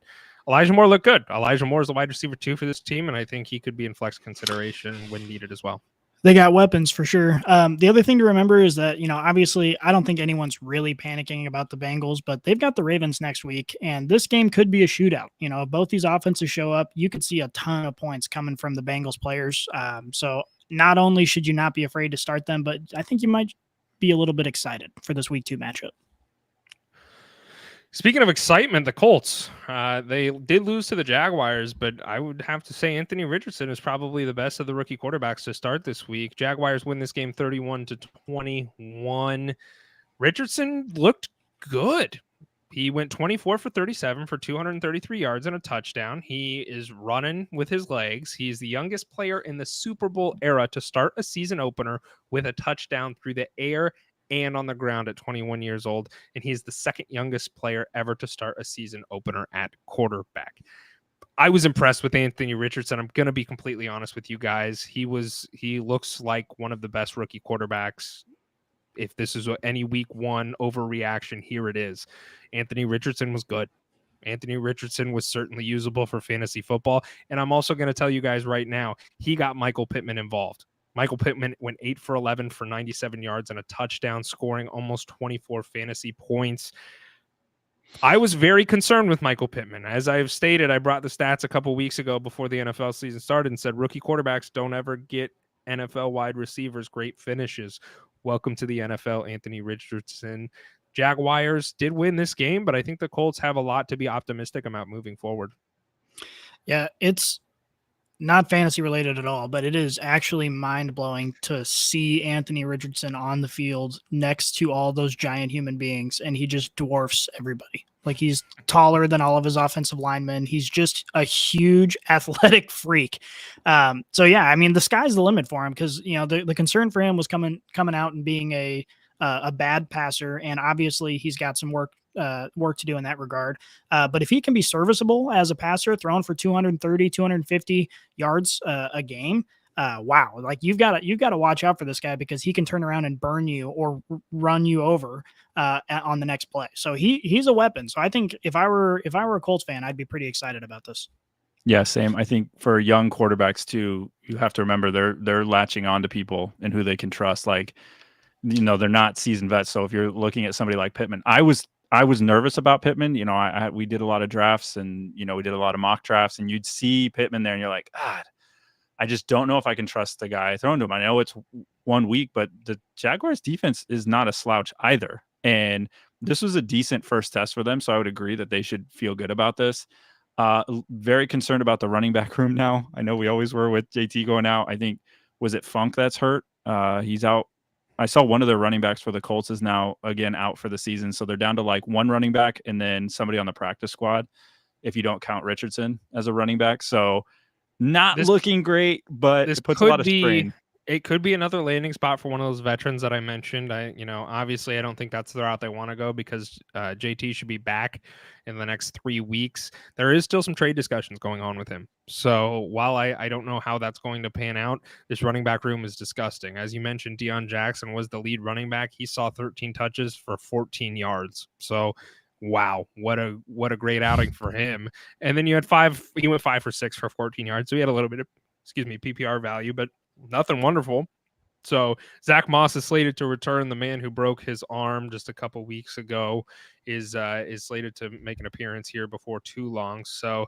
Elijah Moore looked good. Elijah Moore is the wide receiver 2 for this team, and I think he could be in flex consideration when needed as well. They got weapons for sure. The other thing to remember is that, obviously I don't think anyone's really panicking about the Bengals, but they've got the Ravens next week, and this game could be a shootout. If both these offenses show up, you could see a ton of points coming from the Bengals players. So not only should you not be afraid to start them, but I think you might be a little bit excited for this week 2 matchup. Speaking of excitement, the Colts, they did lose to the Jaguars, but I would have to say Anthony Richardson is probably the best of the rookie quarterbacks to start this week. Jaguars win this game 31-21. Richardson looked good. He went 24 for 37 for 233 yards and a touchdown. He is running with his legs. He's the youngest player in the Super Bowl era to start a season opener with a touchdown through the air and on the ground at 21 years old. And he's the second youngest player ever to start a season opener at quarterback. I was impressed with Anthony Richardson. I'm going to be completely honest with you guys. He looks like one of the best rookie quarterbacks. If this is any week 1 overreaction, here it is. Anthony Richardson was good. Anthony Richardson was certainly usable for fantasy football. And I'm also going to tell you guys right now, he got Michael Pittman involved. Michael Pittman went 8 for 11 for 97 yards and a touchdown, scoring almost 24 fantasy points. I was very concerned with Michael Pittman. As I've stated, I brought the stats a couple weeks ago before the NFL season started and said rookie quarterbacks don't ever get NFL wide receivers great finishes. Welcome to the NFL, Anthony Richardson. Jaguars did win this game, but I think the Colts have a lot to be optimistic about moving forward. Yeah, it's not fantasy related at all, but it is actually mind-blowing to see Anthony Richardson on the field next to all those giant human beings, and he just dwarfs everybody. Like, he's taller than all of his offensive linemen. He's just a huge athletic freak. So yeah, I mean, the sky's the limit for him because, the concern for him was coming out and being a bad passer, and obviously he's got some work to do in that regard. But if he can be serviceable as a passer, throwing for 230, 250 yards a game, wow. Like, you've got to watch out for this guy because he can turn around and burn you or run you over on the next play. So he's a weapon. So I think if I were a Colts fan, I'd be pretty excited about this. Yeah, same. I think for young quarterbacks too, you have to remember they're latching on to people and who they can trust. Like, they're not seasoned vets. So if you're looking at somebody like Pittman, I was nervous about Pittman. We did a lot of drafts and, we did a lot of mock drafts, and you'd see Pittman there and you're like, God, I just don't know if I can trust the guy throwing to him. I know it's 1 week, but the Jaguars defense is not a slouch either. And this was a decent first test for them. So I would agree that they should feel good about this. Very concerned about the running back room now. I know we always were with JT going out. I think, was it Funk that's hurt? He's out. I saw one of their running backs for the Colts is now again out for the season. So they're down to like 1 running back and then somebody on the practice squad, if you don't count Richardson as a running back. So not looking great, but this it puts a lot of strain. It could be another landing spot for one of those veterans that I mentioned. Obviously I don't think that's the route they want to go because JT should be back in the next 3 weeks. There is still some trade discussions going on with him. So while I don't know how that's going to pan out, this running back room is disgusting. As you mentioned, Deion Jackson was the lead running back. He saw 13 touches for 14 yards. So wow, what a great outing for him. And then you had he went 5 for 6 for 14 yards. So he had a little bit of, PPR value, but nothing wonderful. So Zach Moss is slated to return. The man who broke his arm just a couple weeks ago is slated to make an appearance here before too long. So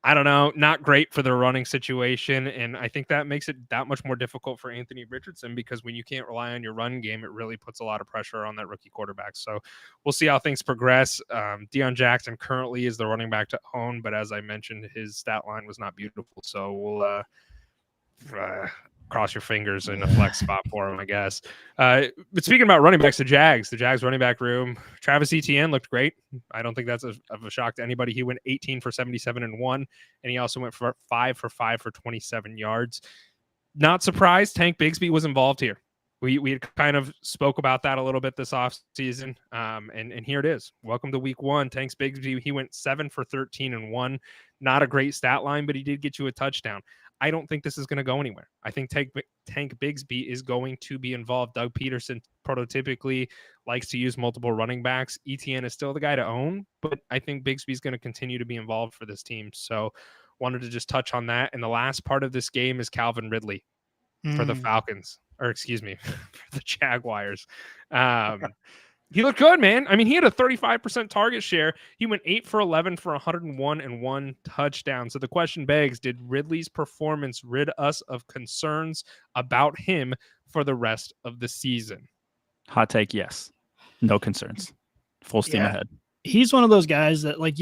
I don't know, not great for the running situation. And I think that makes it that much more difficult for Anthony Richardson because when you can't rely on your run game, it really puts a lot of pressure on that rookie quarterback. So we'll see how things progress. Deion Jackson currently is the running back to own, but as I mentioned, his stat line was not beautiful. So we'll cross your fingers in a flex spot for him, I guess. But speaking about running backs, the Jags running back room, Travis Etienne looked great. I don't think that's of a shock to anybody. He went 18 for 77 and 1, and he also went for 5 for 5 for 27 yards. Not surprised Tank Bigsby was involved here. We had kind of spoke about that a little bit this offseason, and here it is. Welcome to week 1. Tank Bigsby, he went 7 for 13 and 1. Not a great stat line, but he did get you a touchdown. I don't think this is going to go anywhere. I think Tank Bigsby is going to be involved. Doug Peterson prototypically likes to use multiple running backs. ETN is still the guy to own, but I think Bigsby is going to continue to be involved for this team. So wanted to just touch on that. And the last part of this game is Calvin Ridley for the Falcons, or excuse me, for the Jaguars. He looked good, man. I mean, he had a 35% target share. He went 8 for 11 for 101 and 1 touchdown. So the question begs, did Ridley's performance rid us of concerns about him for the rest of the season? Hot take, yes. No concerns. Full steam ahead. He's one of those guys that, like,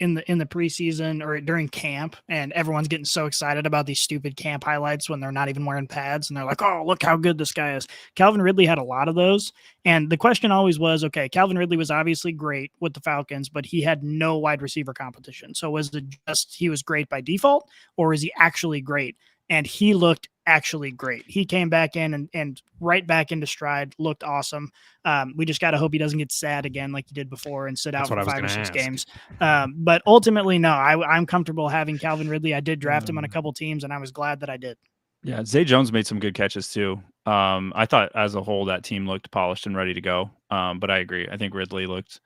in the preseason or during camp, and everyone's getting so excited about these stupid camp highlights when they're not even wearing pads, and they're like, oh, look how good this guy is. Calvin Ridley had a lot of those, and the question always was, okay, Calvin Ridley was obviously great with the Falcons, but he had no wide receiver competition. So was it just he was great by default, or is he actually great? And he looked actually great. He came back in and right back into stride, looked awesome. We just got to hope he doesn't get sad again like he did before and sit out for 5 or 6 games. But ultimately, no, I'm comfortable having Calvin Ridley. I did draft him on a couple teams, and I was glad that I did. Yeah, Zay Jones made some good catches too. I thought as a whole that team looked polished and ready to go. But I agree. I think Ridley looked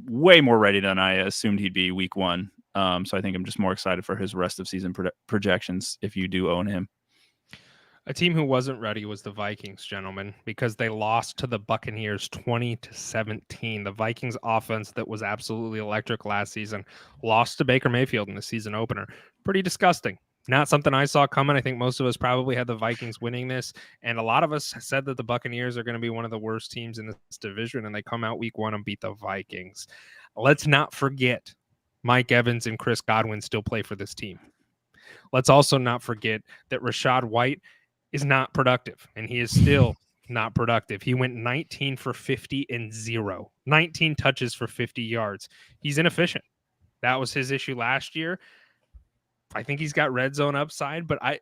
way more ready than I assumed he'd be week 1. So I think I'm just more excited for his rest of season projections if you do own him. A team who wasn't ready was the Vikings, gentlemen, because they lost to the Buccaneers 20-17. The Vikings offense that was absolutely electric last season lost to Baker Mayfield in the season opener. Pretty disgusting. Not something I saw coming. I think most of us probably had the Vikings winning this, and a lot of us said that the Buccaneers are going to be one of the worst teams in this division, and they come out week 1 and beat the Vikings. Let's not forget Mike Evans and Chris Godwin still play for this team. Let's also not forget that Rachaad White is not productive, and he is still not productive. He went 19 for 50 and 0, 19 touches for 50 yards. He's inefficient. That was his issue last year. I think he's got red zone upside, but I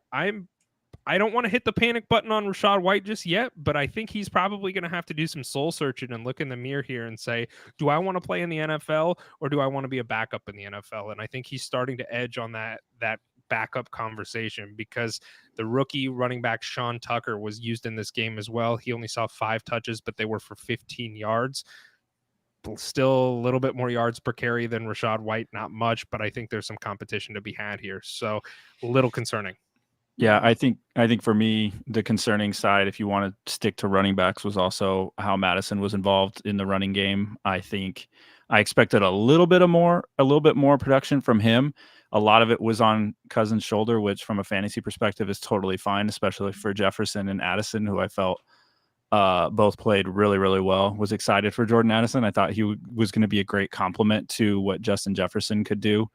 don't want to hit the panic button on Rachaad White just yet, but I think he's probably going to have to do some soul searching and look in the mirror here and say, do I want to play in the NFL or do I want to be a backup in the NFL? And I think he's starting to edge on that backup conversation, because the rookie running back Sean Tucker was used in this game as well. He only saw 5 touches, but they were for 15 yards. Still a little bit more yards per carry than Rachaad White, not much, but I think there's some competition to be had here. So a little concerning. Yeah, I think for me, the concerning side, if you want to stick to running backs, was also how Madison was involved in the running game. I think I expected a little bit more production from him. A lot of it was on Cousins' shoulder, which from a fantasy perspective is totally fine, especially for Jefferson and Addison, who I felt both played really, really well. Was excited for Jordan Addison. I thought he was going to be a great complement to what Justin Jefferson could do.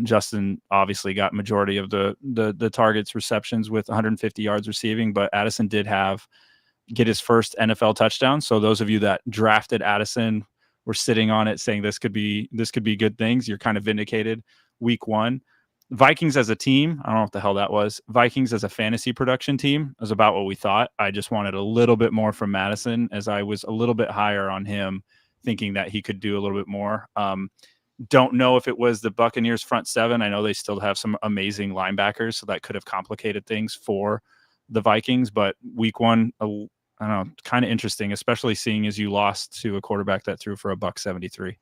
Justin obviously got majority of the targets, receptions with 150 yards receiving, but Addison did get his first NFL touchdown. So those of you that drafted Addison were sitting on it saying this could be good things. You're kind of vindicated week 1. Vikings as a team, I don't know what the hell that was. Vikings as a fantasy production team was about what we thought. I just wanted a little bit more from Madison, as I was a little bit higher on him, thinking that he could do a little bit more. Don't know if it was the Buccaneers front 7. I know they still have some amazing linebackers, so that could have complicated things for the Vikings. But week 1, I don't know, kind of interesting, especially seeing as you lost to a quarterback that threw for $173.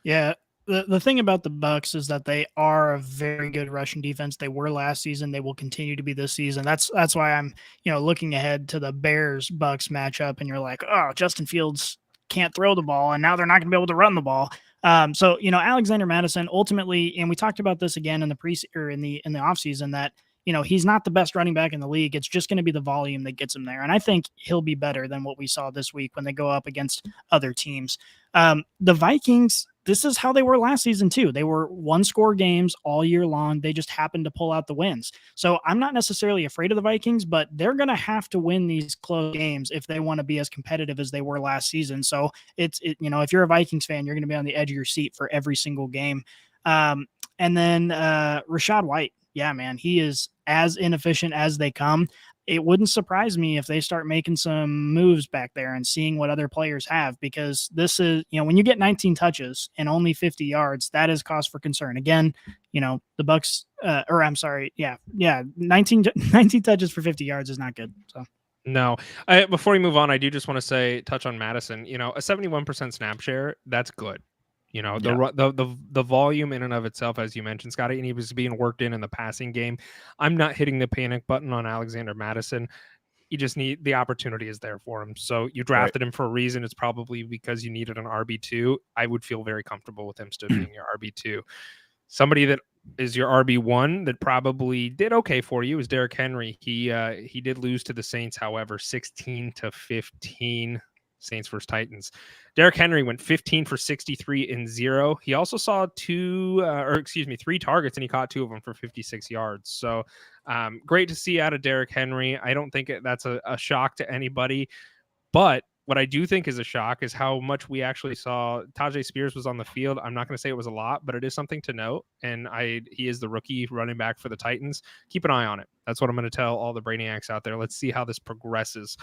Yeah. The thing about the Bucs is that they are a very good rushing defense. They were last season. They will continue to be this season. That's why I'm, looking ahead to the Bears-Bucs matchup, and you're like, oh, Justin Fields can't throw the ball, and now they're not going to be able to run the ball. So Alexander Mattison ultimately, and we talked about this again in the offseason, that he's not the best running back in the league. It's just going to be the volume that gets him there, and I think he'll be better than what we saw this week when they go up against other teams. The Vikings, this is how they were last season too. They were 1-score games all year long. They just happened to pull out the wins. So I'm not necessarily afraid of the Vikings, but they're going to have to win these close games if they want to be as competitive as they were last season. So if you're a Vikings fan, you're going to be on the edge of your seat for every single game. And then Rachaad White. Yeah, man, he is as inefficient as they come. it wouldn't surprise me if they start making some moves back there and seeing what other players have, because this is, when you get 19 touches and only 50 yards, that is cause for concern. Again, the Bucks, 19 touches for 50 yards is not good. So. No. Before we move on, I do just want to touch on Madison. A 71% snap share, that's good. The volume in and of itself, as you mentioned, Scotty, and he was being worked in the passing game. I'm not hitting the panic button on Alexander Madison. You just need the opportunity is there for him. So you drafted him for a reason. It's probably because you needed an RB2. I would feel very comfortable with him still being your RB2. Somebody that is your RB1 that probably did okay for you is Derrick Henry. He did lose to the Saints, however, 16-15. Saints versus Titans. Derrick Henry went 15 for 63 and 0. He also saw 3 targets, and he caught 2 of them for 56 yards. So great to see out of Derrick Henry. I don't think that's a shock to anybody, but what I do think is a shock is how much we actually saw. Tajay Spears was on the field. I'm not going to say it was a lot, but it is something to note. And he is the rookie running back for the Titans. Keep an eye on it. That's what I'm going to tell all the Brainiacs out there. Let's see how this progresses.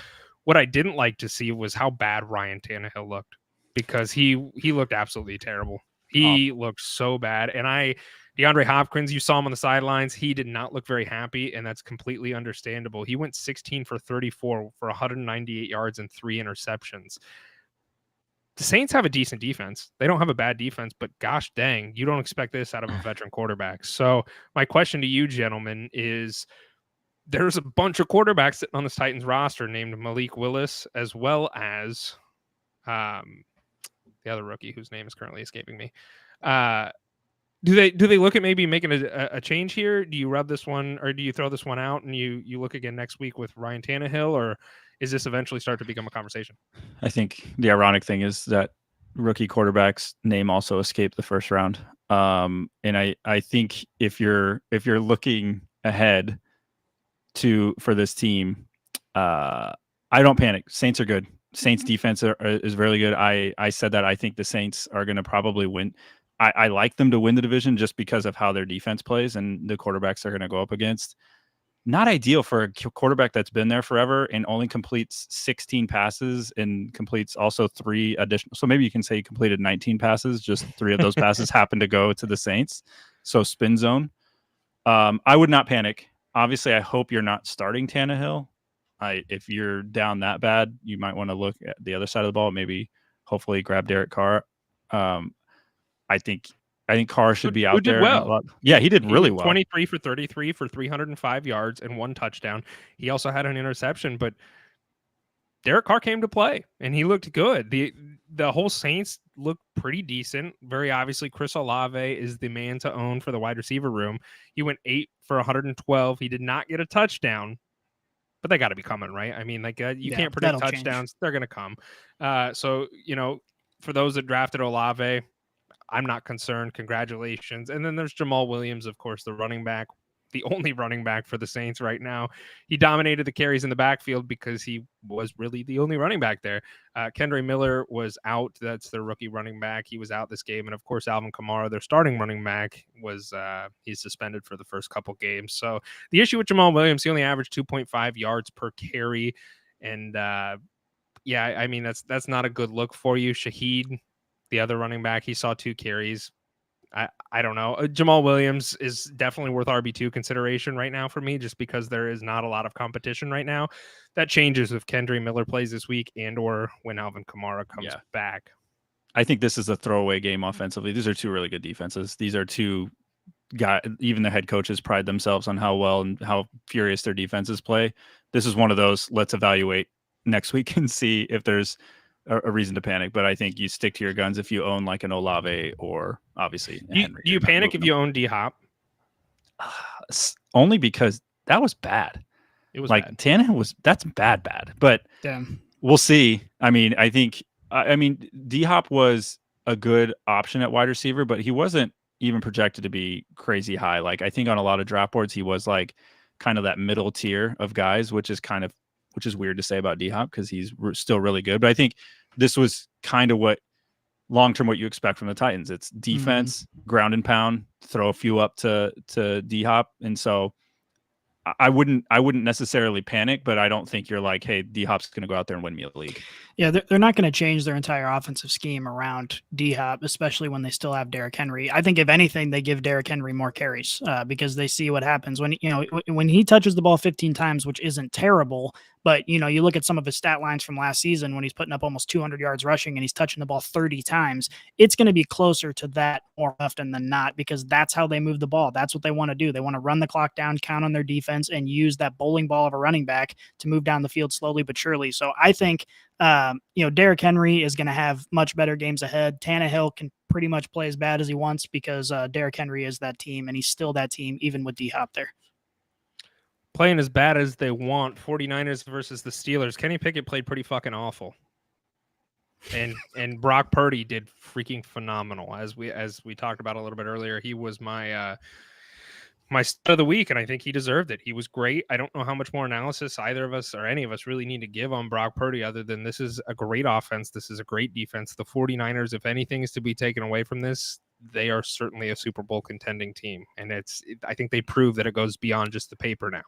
What I didn't like to see was how bad Ryan Tannehill looked, because he looked absolutely terrible. He looked so bad. And DeAndre Hopkins, you saw him on the sidelines. He did not look very happy, and that's completely understandable. He went 16 for 34 for 198 yards and 3 interceptions. The Saints have a decent defense. They don't have a bad defense, but gosh dang, you don't expect this out of a veteran quarterback. So my question to you, gentlemen, is there's a bunch of quarterbacks sitting on this Titans roster named Malik Willis, as well as the other rookie whose name is currently escaping me. Do they look at maybe making a change here? Do you rub this one, or do you throw this one out and you look again next week with Ryan Tannehill, or is this eventually start to become a conversation? I think the ironic thing is that rookie quarterback's name also escaped the first round. And I think if you're looking ahead for this team, I don't panic. Saints are good. Saints defense is really good. I said that I think the Saints are going to probably win. I like them to win the division just because of how their defense plays and the quarterbacks they're going to go up against. Not ideal for a quarterback that's been there forever and only completes 16 passes and completes also 3 additional. So maybe you can say he completed 19 passes. Just 3 of those passes happen to go to the Saints. So spin zone. I would not panic. Obviously, I hope you're not starting Tannehill. If you're down that bad, you might want to look at the other side of the ball. Maybe, hopefully, grab Derek Carr. I think Carr should be out there. Well. Yeah, he did really well. 23 for 33 for 305 yards and 1 touchdown. He also had an interception, but Derek Carr came to play, and he looked good. The whole Saints looked pretty decent. Very obviously, Chris Olave is the man to own for the wide receiver room. He went 8 for 112. He did not get a touchdown, but they got to be coming, right? I mean, you can't predict touchdowns. Change. They're going to come. So, for those that drafted Olave, I'm not concerned. Congratulations. And then there's Jamal Williams, of course, the running back, the only running back for the Saints right now. He dominated the carries in the backfield because he was really the only running back there. Kendre Miller was out. That's their rookie running back. He was out this game. And of course, Alvin Kamara, their starting running back, was he's suspended for the first couple games. So the issue with Jamal Williams, he only averaged 2.5 yards per carry. And I mean, that's not a good look for you. Shaheed, the other running back, he saw 2 carries. I don't know. Jamal Williams is definitely worth RB2 consideration right now for me, just because there is not a lot of competition right now. That changes if Kendre Miller plays this week and or when Alvin Kamara comes back. I think this is a throwaway game offensively. These are 2 really good defenses. These are 2 guys, even the head coaches pride themselves on how well and how furious their defenses play. This is one of those, let's evaluate next week and see if there's a reason to panic, but I think you stick to your guns if you own like an Olave or obviously Henry. Do you panic if you own D-Hop? Only because that was bad. It was like bad. Tannehill that's bad, but we'll see. I mean, D-Hop was a good option at wide receiver, but he wasn't even projected to be crazy high. Like I think on a lot of draft boards, he was like kind of that middle tier of guys, which is weird to say about D-Hop because he's still really good. But I think this was kind of what you expect from the Titans. It's defense, ground and pound, throw a few up to D-Hop. And so I wouldn't necessarily panic, but I don't think you're like, hey, D-Hop's going to go out there and win me a league. Yeah, they're not going to change their entire offensive scheme around D-Hop, especially when they still have Derrick Henry. I think if anything, they give Derrick Henry more carries because they see what happens when when he touches the ball 15 times, which isn't terrible. But you look at some of his stat lines from last season when he's putting up almost 200 yards rushing and he's touching the ball 30 times. It's going to be closer to that more often than not because that's how they move the ball. That's what they want to do. They want to run the clock down, count on their defense, and use that bowling ball of a running back to move down the field slowly but surely. So I think Derrick Henry is going to have much better games ahead. Tannehill can pretty much play as bad as he wants because Derrick Henry is that team, and he's still that team even with D-Hop there. Playing as bad as they want, 49ers versus the Steelers. Kenny Pickett played pretty fucking awful. And Brock Purdy did freaking phenomenal. As we talked about a little bit earlier, he was my stud of the week, and I think he deserved it. He was great. I don't know how much more analysis either of us or any of us really need to give on Brock Purdy other than this is a great offense. This is a great defense. The 49ers, if anything is to be taken away from this, they are certainly a Super Bowl contending team. And I think they prove that it goes beyond just the paper now.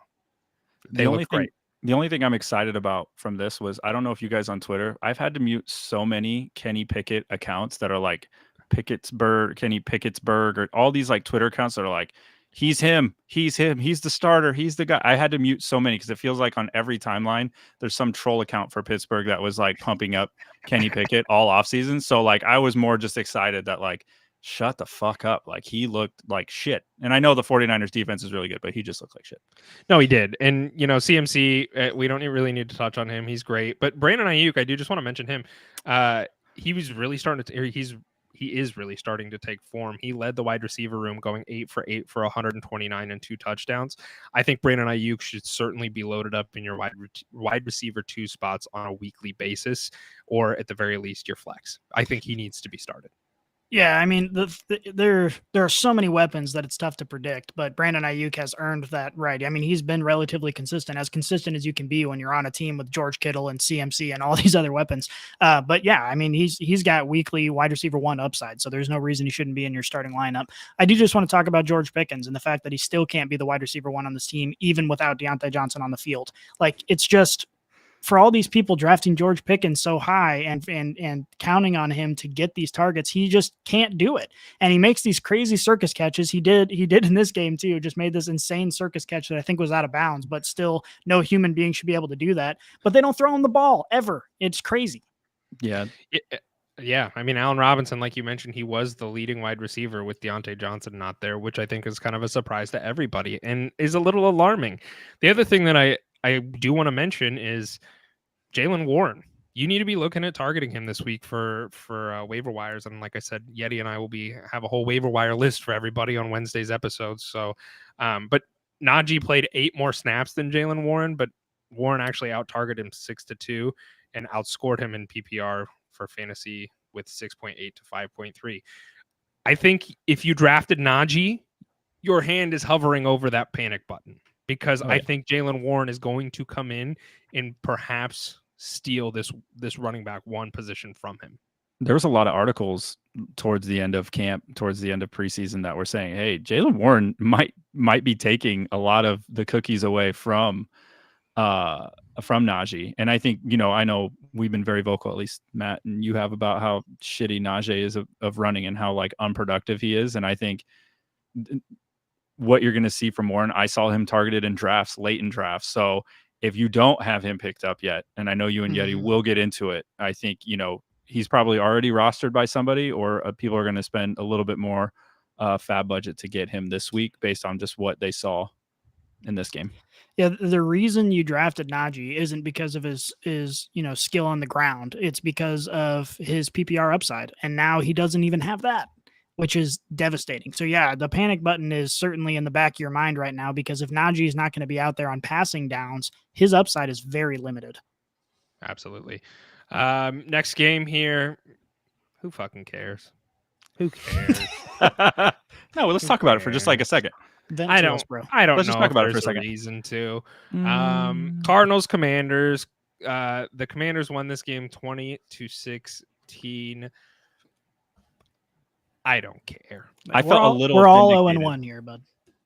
They look great. The only thing I'm excited about from this was, I don't know if you guys on Twitter, I've had to mute so many Kenny Pickett accounts that are like Kenny Pickettsburg, or all these like Twitter accounts that are like, he's him, he's the starter, he's the guy. I had to mute so many because it feels like on every timeline there's some troll account for Pittsburgh that was like pumping up Kenny Pickett all offseason. So like I was more just excited that like, shut the fuck up. Like he looked like shit. And I know the 49ers defense is really good, but he just looked like shit. No, he did. And, CMC, we don't really need to touch on him. He's great. But Brandon Ayuk, I do just want to mention him. He was really starting to, he is really starting to take form. He led the wide receiver room going 8 for 8 for 129 and 2 touchdowns. I think Brandon Ayuk should certainly be loaded up in your wide receiver 2 spots on a weekly basis, or at the very least your flex. I think he needs to be started. Yeah, I mean, there are so many weapons that it's tough to predict, but Brandon Ayuk has earned that right. I mean, he's been relatively consistent as you can be when you're on a team with George Kittle and CMC and all these other weapons. But yeah, I mean, he's got weekly wide receiver 1 upside, so there's no reason he shouldn't be in your starting lineup. I do just want to talk about George Pickens and the fact that he still can't be the wide receiver 1 on this team, even without Deontay Johnson on the field. Like, it's just, for all these people drafting George Pickens so high and counting on him to get these targets, he just can't do it. And he makes these crazy circus catches. He did in this game too, just made this insane circus catch that I think was out of bounds, but still no human being should be able to do that. But they don't throw him the ball ever. It's crazy. Yeah. Yeah. I mean, Allen Robinson, like you mentioned, he was the leading wide receiver with Deontay Johnson not there, which I think is kind of a surprise to everybody and is a little alarming. The other thing that I do want to mention is Jaylen Warren. You need to be looking at targeting him this week for waiver wires. And like I said, Yeti and I will have a whole waiver wire list for everybody on Wednesday's episodes. So, but Najee played 8 more snaps than Jaylen Warren, but Warren actually out-targeted him 6-2 and outscored him in PPR for fantasy with 6.8 to 5.3. I think if you drafted Najee, your hand is hovering over that panic button. Because I think Jaylen Warren is going to come in and perhaps steal this running back 1 position from him. There was a lot of articles towards the end of camp, towards the end of preseason, that were saying, hey, Jaylen Warren might be taking a lot of the cookies away from Najee. And I think, I know we've been very vocal, at least Matt and you have, about how shitty Najee is of running and how like unproductive he is. And I think what you're going to see from Warren, I saw him targeted in drafts, late in drafts. So if you don't have him picked up yet, and I know you and Yeti will get into it, I think, he's probably already rostered by somebody, or people are going to spend a little bit more fab budget to get him this week based on just what they saw in this game. Yeah, the reason you drafted Najee isn't because of his skill on the ground. It's because of his PPR upside. And now he doesn't even have that, which is devastating. So yeah, the panic button is certainly in the back of your mind right now, because if Najee is not going to be out there on passing downs, his upside is very limited. Absolutely. Next game here. Who fucking cares? Who cares? No, let's talk about it for just like a second. I don't Let's know just talk about it for a there's second. reason to. Cardinals, Commanders. The Commanders won this game 20-16. I don't care. I felt a little. We're all 0-1 here, bud.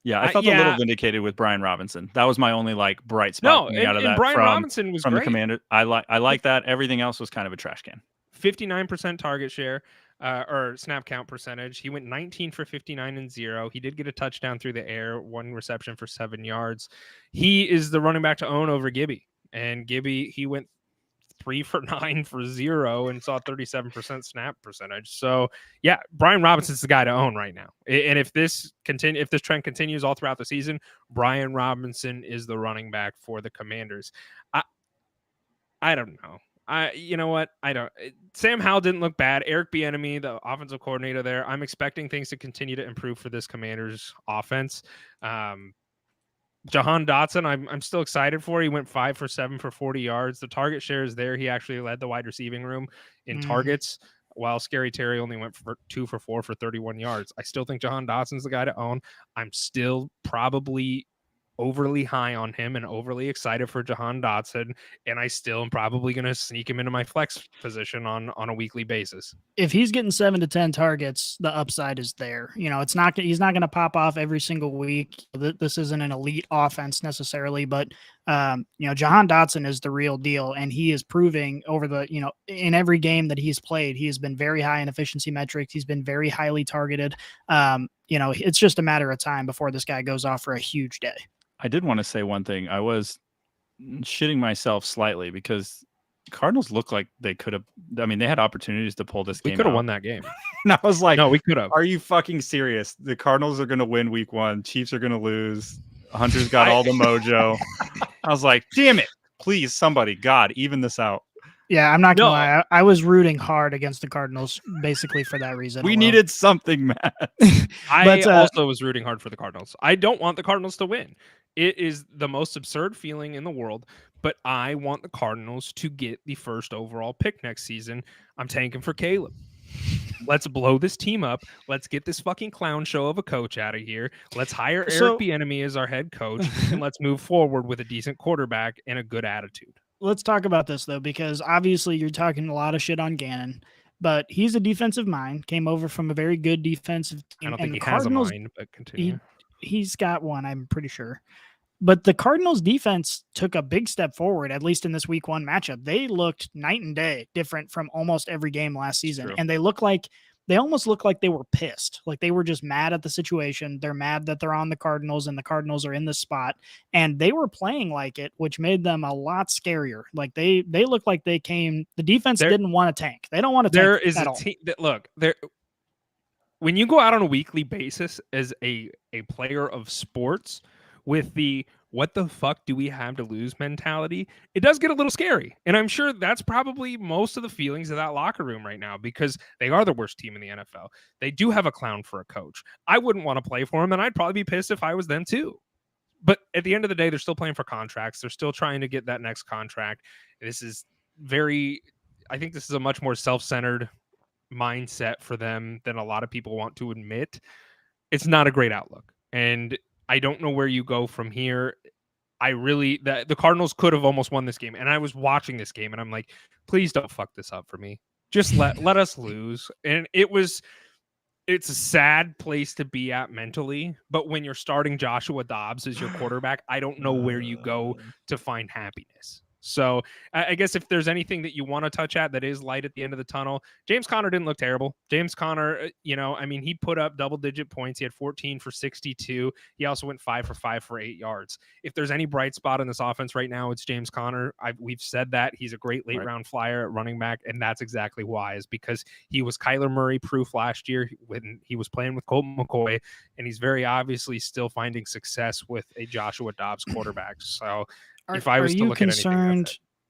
Yeah, I felt a little vindicated with Brian Robinson. That was my only like bright spot coming out of that Brian Robinson was from great. the Commander. I like that. Everything else was kind of a trash can. 59% target share or snap count percentage. He went 19 for 59 and 0. He did get a touchdown through the air, 1 reception for 7 yards. He is the running back to own over Gibby. And Gibby, he went 3 for 9 for 0 and saw 37% snap percentage. So yeah, Brian Robinson's the guy to own right now. And if this trend continues all throughout the season, Brian Robinson is the running back for the Commanders. I don't know. You know what? I don't. Sam Howell didn't look bad. Eric Bieniemy, the offensive coordinator there, I'm expecting things to continue to improve for this Commanders offense. Jahan Dotson, I'm still excited for. He went 5 for 7 for 40 yards. The target share is there. He actually led the wide receiving room in targets, while Scary Terry only went for 2 for 4 for 31 yards. I still think Jahan Dotson's the guy to own. I'm still probably overly high on him and overly excited for Jahan Dotson, and I still am probably going to sneak him into my flex position on a weekly basis. If he's getting 7 to 10 targets, the upside is there. You know, he's not going to pop off every single week. This isn't an elite offense necessarily, but you know, Jahan Dotson is the real deal, and he is proving over the, you know, in every game that he's played, he has been very high in efficiency metrics. He's been very highly targeted. You know, it's just a matter of time before this guy goes off for a huge day. I did want to say one thing. I was shitting myself slightly because Cardinals look like they could have. I mean, they had opportunities to pull this game. We could have won that game. And I was like, no, we could have. Are you fucking serious? The Cardinals are going to win week 1. Chiefs are going to lose. Hunter's got all the mojo. I was like, damn it. Please, somebody, God, even this out. Yeah, I'm not going to lie. I was rooting hard against the Cardinals basically for that reason. We needed something, Matt. I also was rooting hard for the Cardinals. I don't want the Cardinals to win. It is the most absurd feeling in the world, but I want the Cardinals to get the first overall pick next season. I'm tanking for Caleb. Let's blow this team up. Let's get this fucking clown show of a coach out of here. Let's hire Eric Bieniemy as our head coach, and let's move forward with a decent quarterback and a good attitude. Let's talk about this, though, because obviously you're talking a lot of shit on Gannon, but he's a defensive mind, came over from a very good defensive team. I don't think he has a mind, but continue. He's got one, I'm pretty sure. But the Cardinals defense took a big step forward, at least in this week 1 matchup. They looked night and day different from almost every game last season. And they almost look like they were pissed. Like they were just mad at the situation. They're mad that they're on the Cardinals and the Cardinals are in this spot. And they were playing like it, which made them a lot scarier. Like they looked like the defense didn't want to tank. They don't want to tank. There is a team that when you go out on a weekly basis as a player of sports with the what the fuck do we have to lose mentality, it does get a little scary. And I'm sure that's probably most of the feelings of that locker room right now, because they are the worst team in the NFL. They do have a clown for a coach. I wouldn't want to play for him, and I'd probably be pissed if I was them too. But at the end of the day, they're still playing for contracts. They're still trying to get that next contract. I think this is a much more self-centered mindset for them than a lot of people want to admit. It's not a great outlook. And I don't know where you go from here. The Cardinals could have almost won this game. And I was watching this game and I'm like, please don't fuck this up for me. Just let us lose. And it's a sad place to be at mentally. But when you're starting Joshua Dobbs as your quarterback, I don't know where you go to find happiness. So I guess if there's anything that you want to touch at that is light at the end of the tunnel, James Conner didn't look terrible. James Conner, he put up double-digit points. He had 14 for 62. He also went 5 for 5 for 8 yards. If there's any bright spot in this offense right now, it's James Conner. We've said that. He's a great late-round flyer at running back, and that's exactly why, is because he was Kyler Murray-proof last year when he was playing with Colt McCoy, and he's very obviously still finding success with a Joshua Dobbs quarterback. So if I was to look at anything,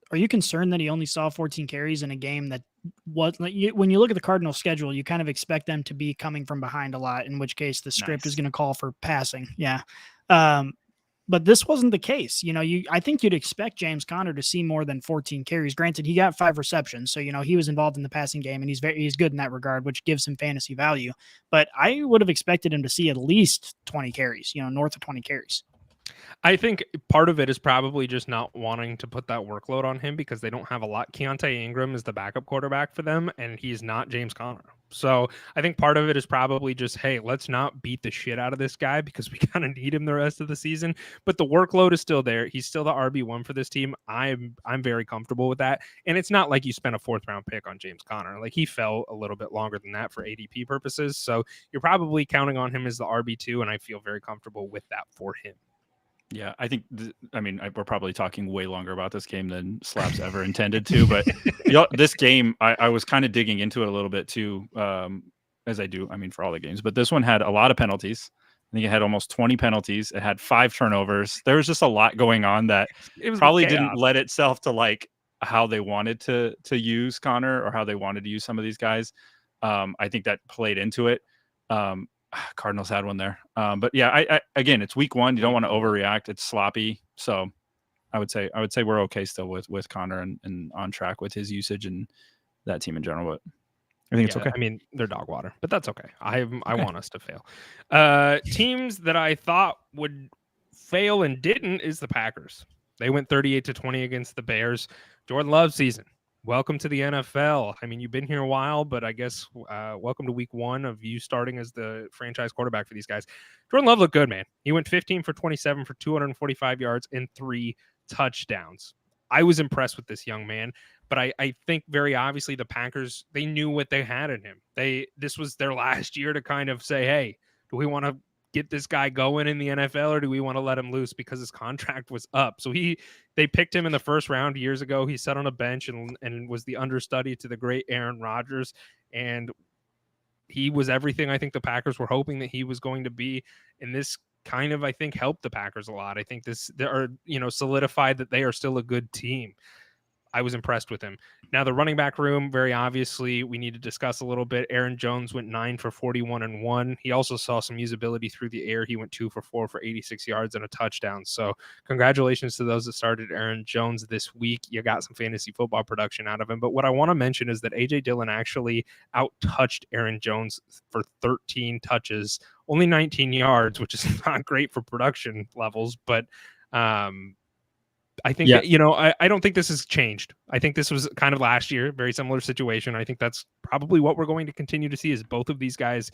are you concerned that he only saw 14 carries in a game that when you look at the Cardinals schedule, you kind of expect them to be coming from behind a lot, in which case the script is going to call for passing. Yeah. But this wasn't the case. I think you'd expect James Conner to see more than 14 carries. Granted, he got 5 receptions. So, he was involved in the passing game and he's good in that regard, which gives him fantasy value. But I would have expected him to see at least 20 carries, north of 20 carries. I think part of it is probably just not wanting to put that workload on him because they don't have a lot. Keontae Ingram is the backup quarterback for them, and he's not James Conner. So I think part of it is probably just, hey, let's not beat the shit out of this guy because we kind of need him the rest of the season. But the workload is still there. He's still the RB1 for this team. I'm very comfortable with that. And it's not like you spent a 4th-round pick on James Conner. Like, he fell a little bit longer than that for ADP purposes. So you're probably counting on him as the RB2, and I feel very comfortable with that for him. Yeah, I think, we're probably talking way longer about this game than Slaps ever intended to, but this game, I was kind of digging into it a little bit too, as I do, for all the games, but this one had a lot of penalties. I think it had almost 20 penalties. It had 5 turnovers. There was just a lot going on that It was probably chaos. didn't lend itself to like how they wanted to use Connor or how they wanted to use some of these guys. I think that played into it. Cardinals had one there. But yeah, I again, it's week 1. You don't want to overreact. It's sloppy. So I would say we're okay still with Connor and on track with his usage and that team in general. But I think it's okay. They're dog water, but that's okay. I want us to fail. Teams that I thought would fail and didn't is the Packers. They went 38-20 against the Bears. Jordan Love season. Welcome to the NFL. You've been here a while, but I guess welcome to week 1 of you starting as the franchise quarterback for these guys. Jordan Love looked good, man. He went 15 for 27 for 245 yards and 3 touchdowns. I was impressed with this young man, but I think very obviously the Packers, they knew what they had in him. This was their last year to kind of say, hey, do we want to get this guy going in the NFL, or do we want to let him loose because his contract was up? So they picked him in the 1st round years ago. He sat on a bench and was the understudy to the great Aaron Rodgers, and he was everything I think the Packers were hoping that he was going to be. And this kind of, I think, helped the Packers a lot. I think they are, solidified that they are still a good team. I was impressed with him. Now, the running back room, very obviously, we need to discuss a little bit. Aaron Jones went 9 for 41 and 1. He also saw some usability through the air. He went 2 for 4 for 86 yards and a touchdown. So congratulations to those that started Aaron Jones this week. You got some fantasy football production out of him. But what I want to mention is that A.J. Dillon actually out-touched Aaron Jones for 13 touches, only 19 yards, which is not great for production levels, but I think, I don't think this has changed. I think this was kind of last year, very similar situation. I think that's probably what we're going to continue to see, is both of these guys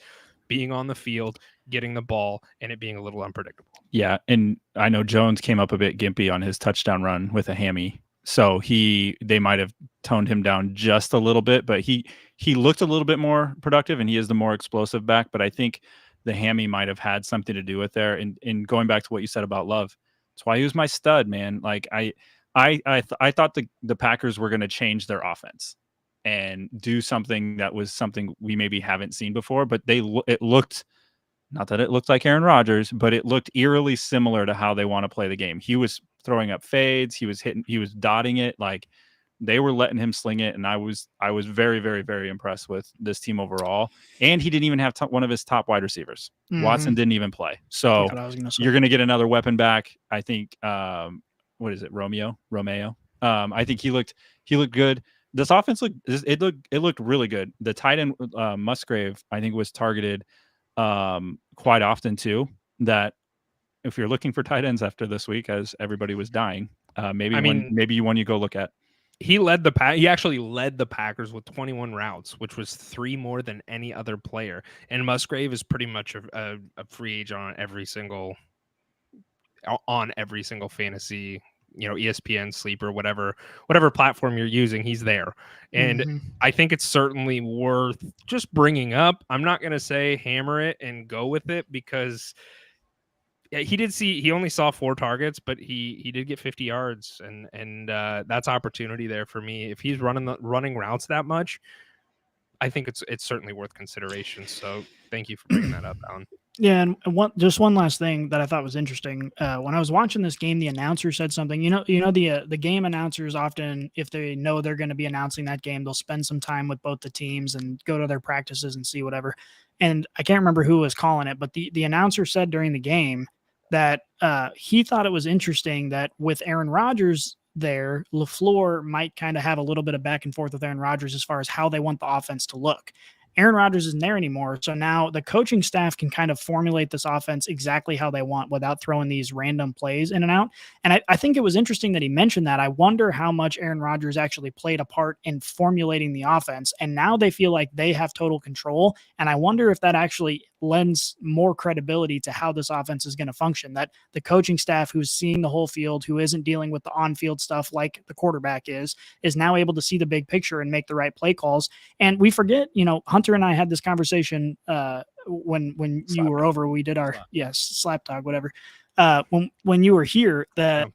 being on the field, getting the ball, and it being a little unpredictable. Yeah, and I know Jones came up a bit gimpy on his touchdown run with a hammy. So they might have toned him down just a little bit, but he looked a little bit more productive, and he is the more explosive back. But I think the hammy might have had something to do with there. And going back to what you said about Love, that's why he was my stud, man. Like I thought the Packers were going to change their offense and do something that was something we maybe haven't seen before. But it looked, not that it looked like Aaron Rodgers, but it looked eerily similar to how they want to play the game. He was throwing up fades. He was dotting it. Like, they were letting him sling it. And I was very, very, very impressed with this team overall. And he didn't even have one of his top wide receivers. Mm-hmm. Watson didn't even play. So you're going to get another weapon back. I think, what is it? Romeo. I think he looked good. This offense looked really good. The tight end Musgrave, I think, was targeted quite often too. That if you're looking for tight ends after this week, as everybody was dying, maybe one you go look at. He actually led the Packers with 21 routes, which was 3 more than any other player. And Musgrave is pretty much a free agent on every single fantasy, ESPN, Sleeper, whatever platform you're using, he's there. And I think it's certainly worth just bringing up. I'm not going to say hammer it and go with it, because he only saw 4 targets, but he did get 50 yards, and that's opportunity there for me. If he's running routes that much, I think it's certainly worth consideration. So thank you for bringing that up, Alan. Yeah, and one last thing that I thought was interesting. When I was watching this game, the announcer said something. The game announcers often, if they know they're going to be announcing that game, they'll spend some time with both the teams and go to their practices and see whatever. And I can't remember who was calling it, but the announcer said during the game that he thought it was interesting that with Aaron Rodgers there, LaFleur might kind of have a little bit of back and forth with Aaron Rodgers as far as how they want the offense to look. Aaron Rodgers isn't there anymore. So now the coaching staff can kind of formulate this offense exactly how they want without throwing these random plays in and out. And I think it was interesting that he mentioned that. I wonder how much Aaron Rodgers actually played a part in formulating the offense. And now they feel like they have total control. And I wonder if that actually lends more credibility to how this offense is going to function, that the coaching staff who's seeing the whole field, who isn't dealing with the on-field stuff like the quarterback is now able to see the big picture and make the right play calls. And we forget, Hunter and I had this conversation when you were over. We did our SlapDawg, whatever. When you were here, that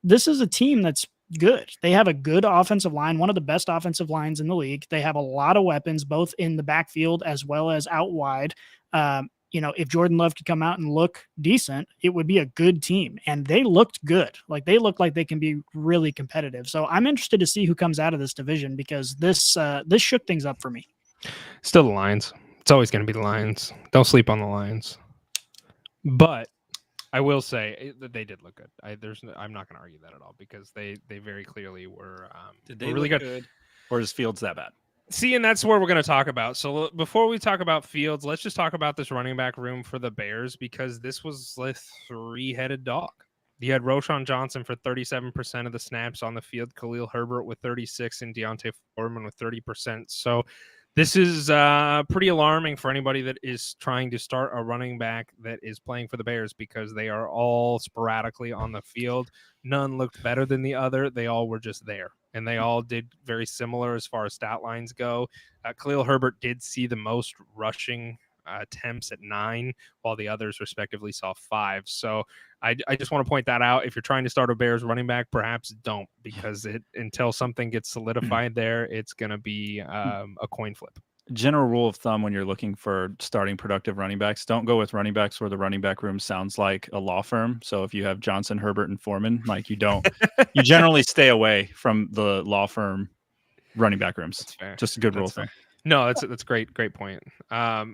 this is a team that's good. They have a good offensive line, one of the best offensive lines in the league. They have a lot of weapons, both in the backfield as well as out wide. If Jordan Love could come out and look decent, it would be a good team. And they looked good. Like, they look like they can be really competitive. So I'm interested to see who comes out of this division, because this shook things up for me. Still the Lions. It's always going to be the Lions. Don't sleep on the Lions. But I will say that they did look good. I'm not going to argue that at all, because they very clearly were. Did they were really look good? Or is Fields that bad? See, and that's where we're going to talk about. So before we talk about Fields, let's just talk about this running back room for the Bears, because this was a three-headed dog. You had Roschon Johnson for 37% of the snaps on the field, Khalil Herbert with 36%, and Deontay Foreman with 30%. So this is pretty alarming for anybody that is trying to start a running back that is playing for the Bears, because they are all sporadically on the field. None looked better than the other. They all were just there, and they all did very similar as far as stat lines go. Khalil Herbert did see the most rushing attempts at 9, while the others respectively saw 5. So I just want to point that out. If you're trying to start a Bears running back, perhaps don't, because until something gets solidified there, it's going to be a coin flip. General rule of thumb when you're looking for starting productive running backs, don't go with running backs where the running back room sounds like a law firm. So if you have Johnson, Herbert, and Foreman, like, you generally stay away from the law firm running back rooms. That's fair. Just a good rule of thumb. No, that's great point. I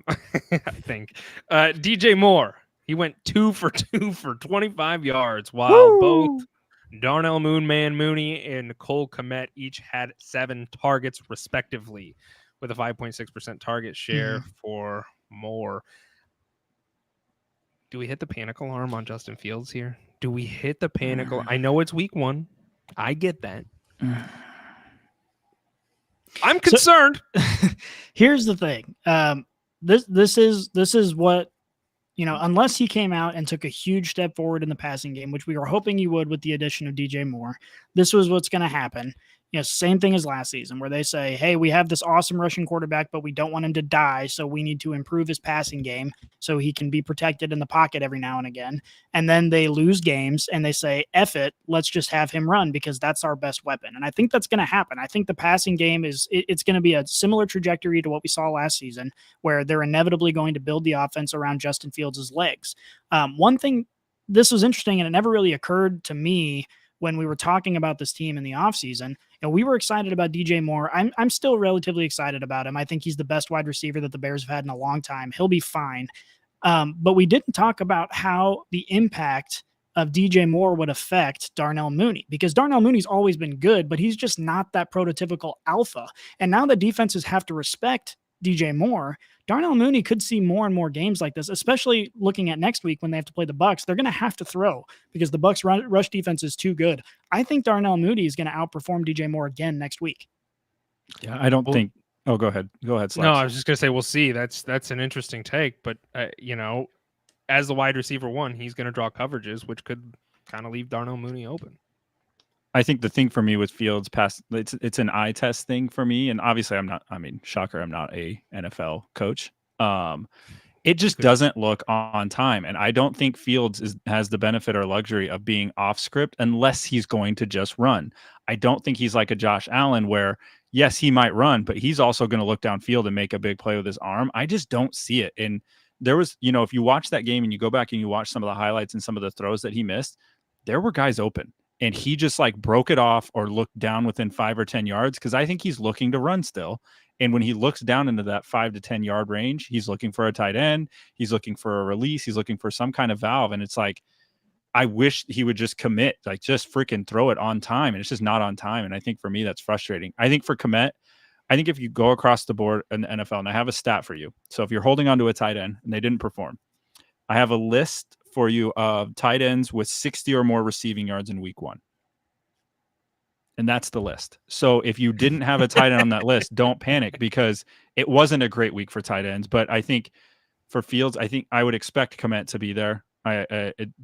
think DJ Moore, he went 2 for 2 for 25 yards, while both Darnell Mooney and Cole Kmet each had 7 targets respectively, with a 5.6% target share for Moore. Do we hit the panic alarm on Justin Fields here? Do we hit the panic alarm? I know it's week 1. I get that. I'm concerned. So, here's the thing. This is what, unless he came out and took a huge step forward in the passing game, which we were hoping he would with the addition of DJ Moore, this was what's going to happen. Same thing as last season, where they say, hey, we have this awesome rushing quarterback, but we don't want him to die, so we need to improve his passing game so he can be protected in the pocket every now and again. And then they lose games and they say, F it, let's just have him run, because that's our best weapon. And I think that's going to happen. I think the passing game it's going to be a similar trajectory to what we saw last season, where they're inevitably going to build the offense around Justin Fields' legs. One thing, this was interesting, and it never really occurred to me when we were talking about this team in the offseason. We were excited about DJ Moore. I'm still relatively excited about him. I think he's the best wide receiver that the Bears have had in a long time. He'll be fine. But we didn't talk about how the impact of DJ Moore would affect Darnell Mooney, because Darnell Mooney's always been good, but he's just not that prototypical alpha. And now the defenses have to respect DJ Moore. Darnell Mooney could see more and more games like this, especially looking at next week when they have to play the Bucs. They're going to have to throw, because the Bucs rush defense is too good. I think Darnell Mooney is going to outperform DJ Moore again next week. Yeah, I don't think. Oh, go ahead. Go ahead. No, I was just going to say, we'll see. That's an interesting take, but as the wide receiver 1, he's going to draw coverages, which could kind of leave Darnell Mooney open. I think the thing for me with Fields it's an eye test thing for me. And obviously shocker, I'm not a NFL coach. It just doesn't look on time. And I don't think Fields has the benefit or luxury of being off script unless he's going to just run. I don't think he's like a Josh Allen where, yes, he might run, but he's also going to look downfield and make a big play with his arm. I just don't see it. And there was, if you watch that game and you go back and you watch some of the highlights and some of the throws that he missed, there were guys open. And he just broke it off or looked down within 5 or 10 yards, because I think he's looking to run still. And when he looks down into that 5 to 10 yard range, he's looking for a tight end. He's looking for a release. He's looking for some kind of valve. And it's I wish he would just commit, just freaking throw it on time. And it's just not on time. And I think for me, that's frustrating. I think for Kmet, I think if you go across the board in the NFL, and I have a stat for you. So if you're holding on to a tight end and they didn't perform, I have a list for you of tight ends with 60 or more receiving yards in week 1. And that's the list. So if you didn't have a tight end on that list, don't panic, because it wasn't a great week for tight ends. But I think for Fields, I think I would expect Kmet to be there.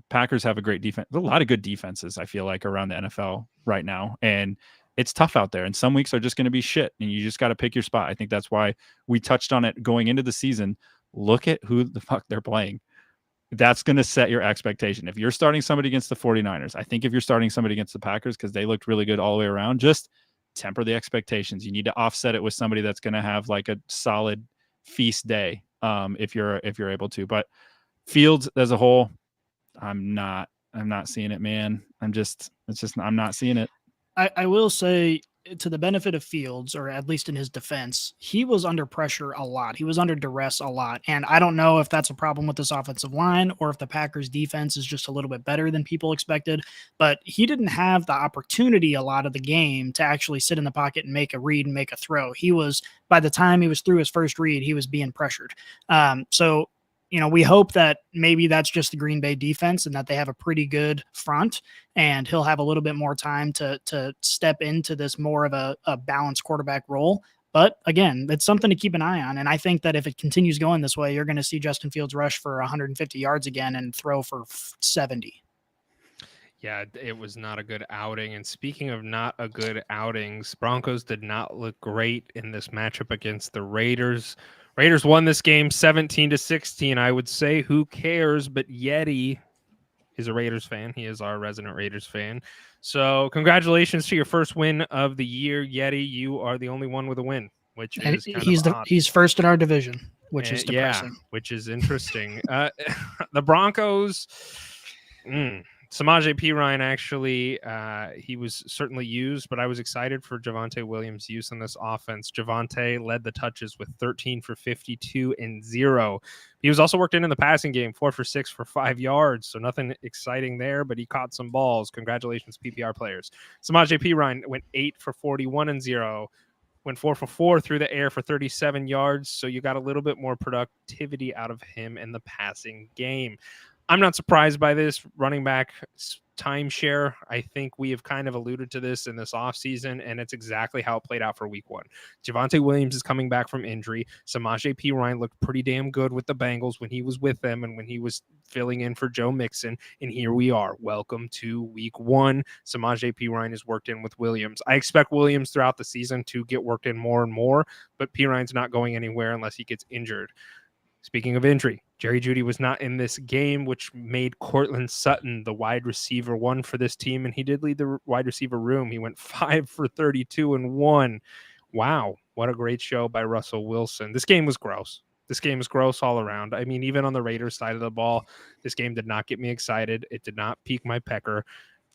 Packers have a great defense. There's a lot of good defenses, I feel like, around the NFL right now. And it's tough out there. And some weeks are just going to be shit. And you just got to pick your spot. I think that's why we touched on it going into the season. Look at who the fuck they're playing. That's going to set your expectation. If you're starting somebody against the 49ers, I think if you're starting somebody against the Packers, because they looked really good all the way around, just temper the expectations. You need to offset it with somebody that's going to have like a solid feast day, if you're able to. But Fields as a whole, I'm not seeing it, man. I'm not seeing it. I will say, to the benefit of Fields, or at least in his defense, he was under pressure a lot. He was under duress a lot. And I don't know if that's a problem with this offensive line or if the Packers defense is just a little bit better than people expected, but he didn't have the opportunity a lot of the game to actually sit in the pocket and make a read and make a throw. By the time he was through his first read, he was being pressured. So we hope that maybe that's just the Green Bay defense and that they have a pretty good front, and he'll have a little bit more time to step into this more of a balanced quarterback role. But again, it's something to keep an eye on. And I think that if it continues going this way, you're going to see Justin Fields rush for 150 yards again and throw for 70. Yeah, it was not a good outing. And speaking of not a good outings, Broncos did not look great in this matchup against the Raiders. Raiders won this game 17-16. I would say, who cares? But Yeti is a Raiders fan. He is our resident Raiders fan. So congratulations to your first win of the year, Yeti. You are the only one with a win, which is he's first in our division, which is depressing. Yeah, which is interesting. The Broncos. Samaje Perine, actually, he was certainly used, but I was excited for Javonte Williams' use in this offense. Javonte led the touches with 13 for 52 and 0. He was also worked in the passing game, 4 for 6 for 5 yards, so nothing exciting there, but he caught some balls. Congratulations, PPR players. Samaje Perine went 8 for 41 and 0. Went 4 for 4 through the air for 37 yards, so you got a little bit more productivity out of him in the passing game. I'm not surprised by this running back timeshare. I think we have kind of alluded to this in this offseason, and it's exactly how it played out for week 1. Javonte Williams is coming back from injury. Samaje Perine looked pretty damn good with the Bengals when he was with them and when he was filling in for Joe Mixon, and here we are. Welcome to week 1. Samaje Perine is worked in with Williams. I expect Williams throughout the season to get worked in more and more, but Perine's not going anywhere unless he gets injured. Speaking of injury, Jerry Jeudy was not in this game, which made Courtland Sutton the wide receiver 1 for this team, and he did lead the wide receiver room. He went 5 for 32 and 1. Wow, what a great show by Russell Wilson. This game was gross. This game is gross all around. I mean, even on the Raiders side of the ball, this game did not get me excited. It did not pique my pecker.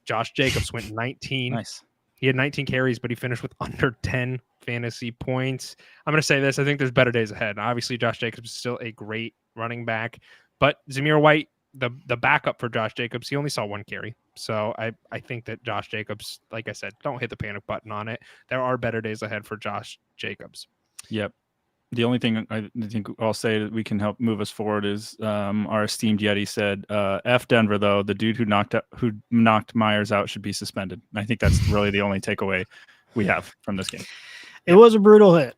Josh Jacobs went 19. Nice. He had 19 carries, but he finished with under 10 fantasy points. I'm going to say this. I think there's better days ahead. Obviously, Josh Jacobs is still a great running back, but Zamir White, the backup for Josh Jacobs, he only saw 1 carry. So I think that Josh Jacobs, like I said, don't hit the panic button on it. There are better days ahead for Josh Jacobs. Yep. The only thing I think I'll say that we can help move us forward is our esteemed Yeti said, F Denver, though, the dude who knocked Myers out should be suspended. I think that's really the only takeaway we have from this game. It was a brutal hit.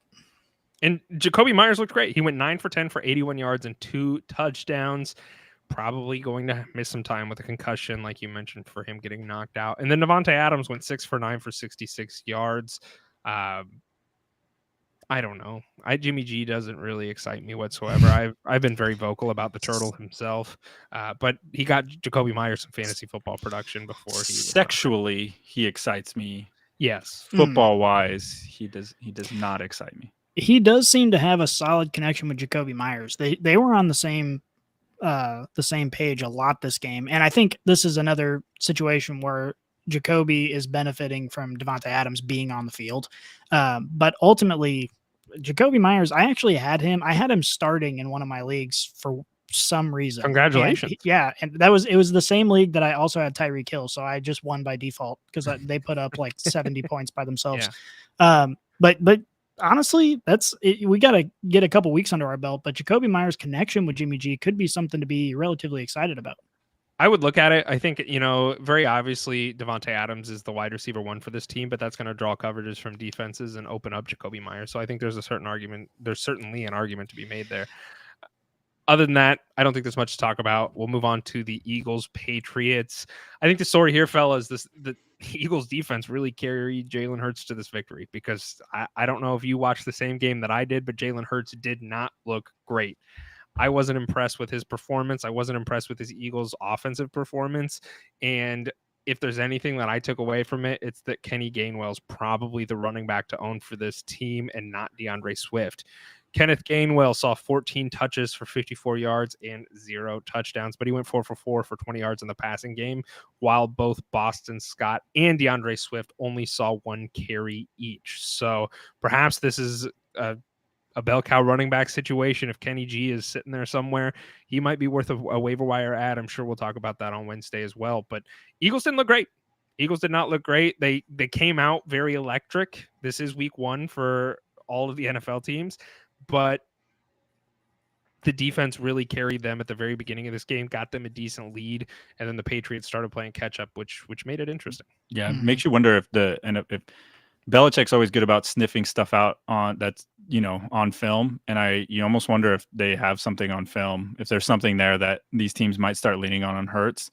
And Jacoby Myers looked great. He went 9 for 10 for 81 yards and 2 touchdowns. Probably going to miss some time with a concussion, like you mentioned, for him getting knocked out. And then Devontae Adams went 6 for 9 for 66 yards. I don't know. Jimmy G doesn't really excite me whatsoever. I've been very vocal about the turtle himself, but he got Jacoby Myers some fantasy football production before he sexually he excites me. Yes, football wise, he does not excite me. He does seem to have a solid connection with Jacoby Myers. They were on the same page a lot this game, and I think this is another situation where Jacoby is benefiting from Devontae Adams being on the field, but ultimately. Jacoby Myers, I actually had him. I had him starting in one of my leagues for some reason. Congratulations. And it was the same league that I also had Tyreek Hill. So I just won by default because they put up like 70 points by themselves. Yeah. But honestly, that's it. We got to get a couple weeks under our belt, but Jacoby Myers' connection with Jimmy G could be something to be relatively excited about. I would look at it. I think, very obviously Devontae Adams is the wide receiver one for this team, but that's going to draw coverages from defenses and open up Jacoby Myers. So I think there's certainly an argument to be made there. Other than that, I don't think there's much to talk about. We'll move on to the Eagles Patriots. I think the story here, fellas, the Eagles defense really carried Jalen Hurts to this victory, because I don't know if you watched the same game that I did, but Jalen Hurts did not look great. I wasn't impressed with his performance. I wasn't impressed with his Eagles offensive performance. And if there's anything that I took away from it, it's that Kenny Gainwell's probably the running back to own for this team and not DeAndre Swift. Kenneth Gainwell saw 14 touches for 54 yards and 0 touchdowns, but he went 4 for 4 for 20 yards in the passing game, while both Boston Scott and DeAndre Swift only saw 1 carry each. So perhaps this is a bell cow running back situation. If Kenny G is sitting there somewhere, he might be worth a waiver wire ad. I'm sure we'll talk about that on Wednesday as well. But Eagles didn't look great. Eagles did not look great. They came out very electric. This is week 1 for all of the NFL teams, but the defense really carried them at the very beginning of this game, got them a decent lead, and then the Patriots started playing catch up, which made it interesting. Yeah, it makes you wonder if if Belichick's always good about sniffing stuff out on film, and you almost wonder if they have something on film, if there's something there that these teams might start leaning on Hurts.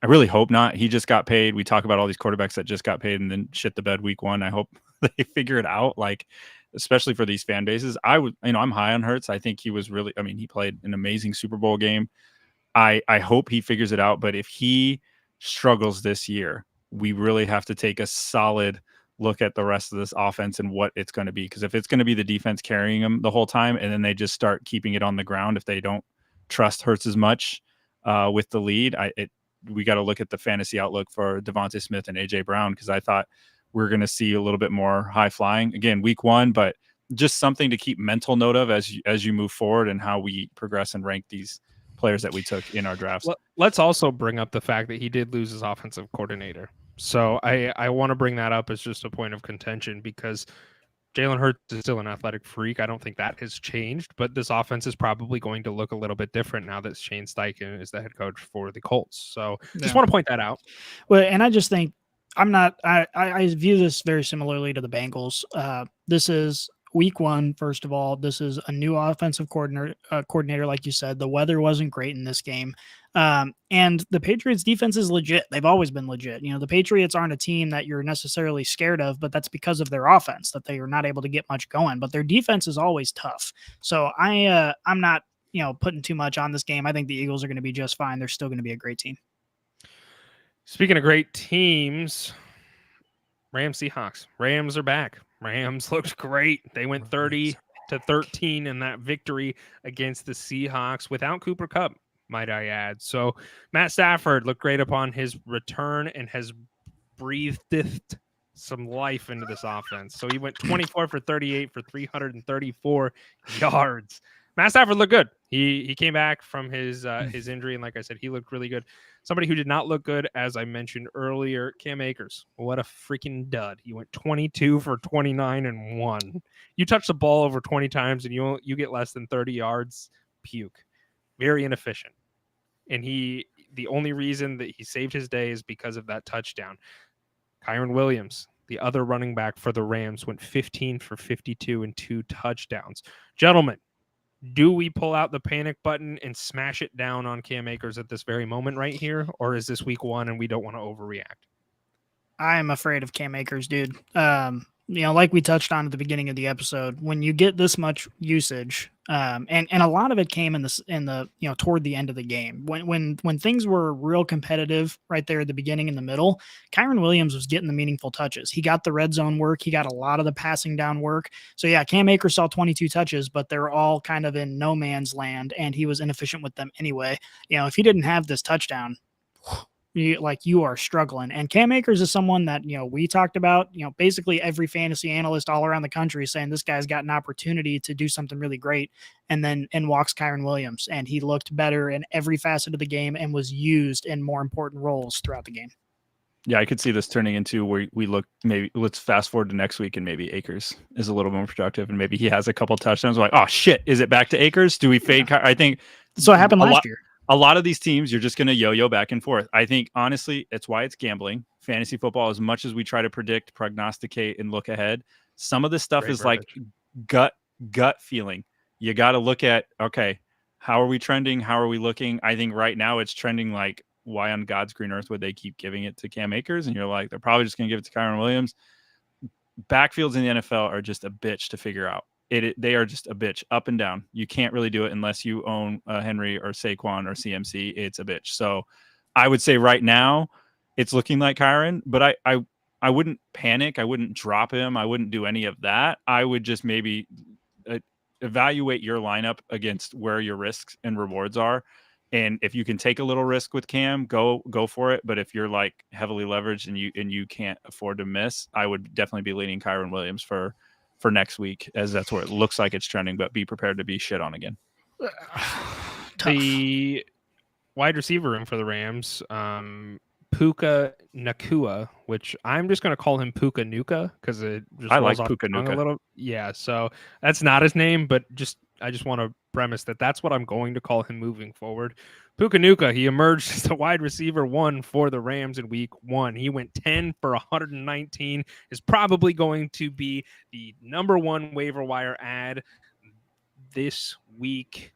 I really hope not. He just got paid. We talk about all these quarterbacks that just got paid and then shit the bed week 1. I hope they figure it out, especially for these fan bases. I'm high on Hurts. I think he was really, he played an amazing Super Bowl game. I hope he figures it out, but if he struggles this year, we really have to take a solid look at the rest of this offense and what it's going to be. Because if it's going to be the defense carrying them the whole time, and then they just start keeping it on the ground, if they don't trust Hurts as much with the lead, we got to look at the fantasy outlook for Devontae Smith and AJ Brown, because I thought we're going to see a little bit more high flying again week 1, but just something to keep mental note of as you move forward and how we progress and rank these players that we took in our drafts. Let's also bring up the fact that he did lose his offensive coordinator. So I want to bring that up as just a point of contention, because Jalen Hurts is still an athletic freak. I don't think that has changed, but this offense is probably going to look a little bit different now that Shane Steichen is the head coach for the Colts. So just want to point that out. Well, and I just think I view this very similarly to the Bengals. This is week 1. First of all, this is a new offensive coordinator. Like you said, the weather wasn't great in this game. And the Patriots defense is legit. They've always been legit. The Patriots aren't a team that you're necessarily scared of, but that's because of their offense, that they are not able to get much going, but their defense is always tough. So I'm not, putting too much on this game. I think the Eagles are going to be just fine. They're still going to be a great team. Speaking of great teams, Rams Seahawks. Rams are back. Rams looked great. They went 30-13 in that victory against the Seahawks without Cooper Kupp, might I add. So Matt Stafford looked great upon his return and has breathed some life into this offense. So he went 24 for 38 for 334 yards. Matt Stafford looked good. He came back from his injury, and like I said, he looked really good. Somebody who did not look good, as I mentioned earlier, Cam Akers. What a freaking dud. He went 22 for 29 and 1. You touch the ball over 20 times and you get less than 30 yards, puke. Very inefficient. And the only reason that he saved his day is because of that touchdown. Kyron Williams, the other running back for the Rams, went 15 for 52 and 2 touchdowns. Gentlemen, do we pull out the panic button and smash it down on Cam Akers at this very moment right here? Or is this week 1 and we don't want to overreact? I am afraid of Cam Akers, dude. Like we touched on at the beginning of the episode, when you get this much usage, and a lot of it came in the toward the end of the game, when things were real competitive right there at the beginning and the middle, Kyron Williams was getting the meaningful touches. He got the red zone work. He got a lot of the passing down work. So yeah, Cam Akers saw 22 touches, but they're all kind of in no man's land, and he was inefficient with them anyway. If he didn't have this touchdown, you are struggling. And Cam Akers is someone that, we talked about, basically every fantasy analyst all around the country saying this guy's got an opportunity to do something really great. And then walks Kyron Williams, and he looked better in every facet of the game and was used in more important roles throughout the game. Yeah, I could see this turning into where we look, maybe let's fast forward to next week and maybe Akers is a little more productive and maybe he has a couple touchdowns. We're like, oh shit, is it back to Akers? Do we fade? I think That's what happened last year. A lot of these teams, you're just going to yo-yo back and forth. I think, honestly, it's why it's gambling. Fantasy football, as much as we try to predict, prognosticate, and look ahead, some of this stuff is like gut feeling. You got to look at, okay, how are we trending? How are we looking? I think right now it's trending like, why on God's green earth would they keep giving it to Cam Akers? And you're like, they're probably just going to give it to Kyron Williams. Backfields in the NFL are just a bitch to figure out. They are just a bitch up and down. You can't really do it unless you own Henry or Saquon or CMC. It's a bitch. So I would say right now it's looking like Kyron, but I wouldn't panic. I wouldn't drop him. I wouldn't do any of that. I would just maybe evaluate your lineup against where your risks and rewards are. And if you can take a little risk with Cam, go for it. But if you're like heavily leveraged and you can't afford to miss, I would definitely be leaning Kyron Williams for next week, as that's where it looks like it's trending, but be prepared to be shit on again. The wide receiver room for the Rams, Puka Nacua, which I'm just going to call him Puka Nuka because it just I like rolls off Puka the tongue Nuka. a little. Yeah, so that's not his name, but I just want to premise that that's what I'm going to call him moving forward. Puka Nuka, he emerged as the wide receiver 1 for the Rams in week 1. He went 10 for 119, is probably going to be the number 1 waiver wire ad this week.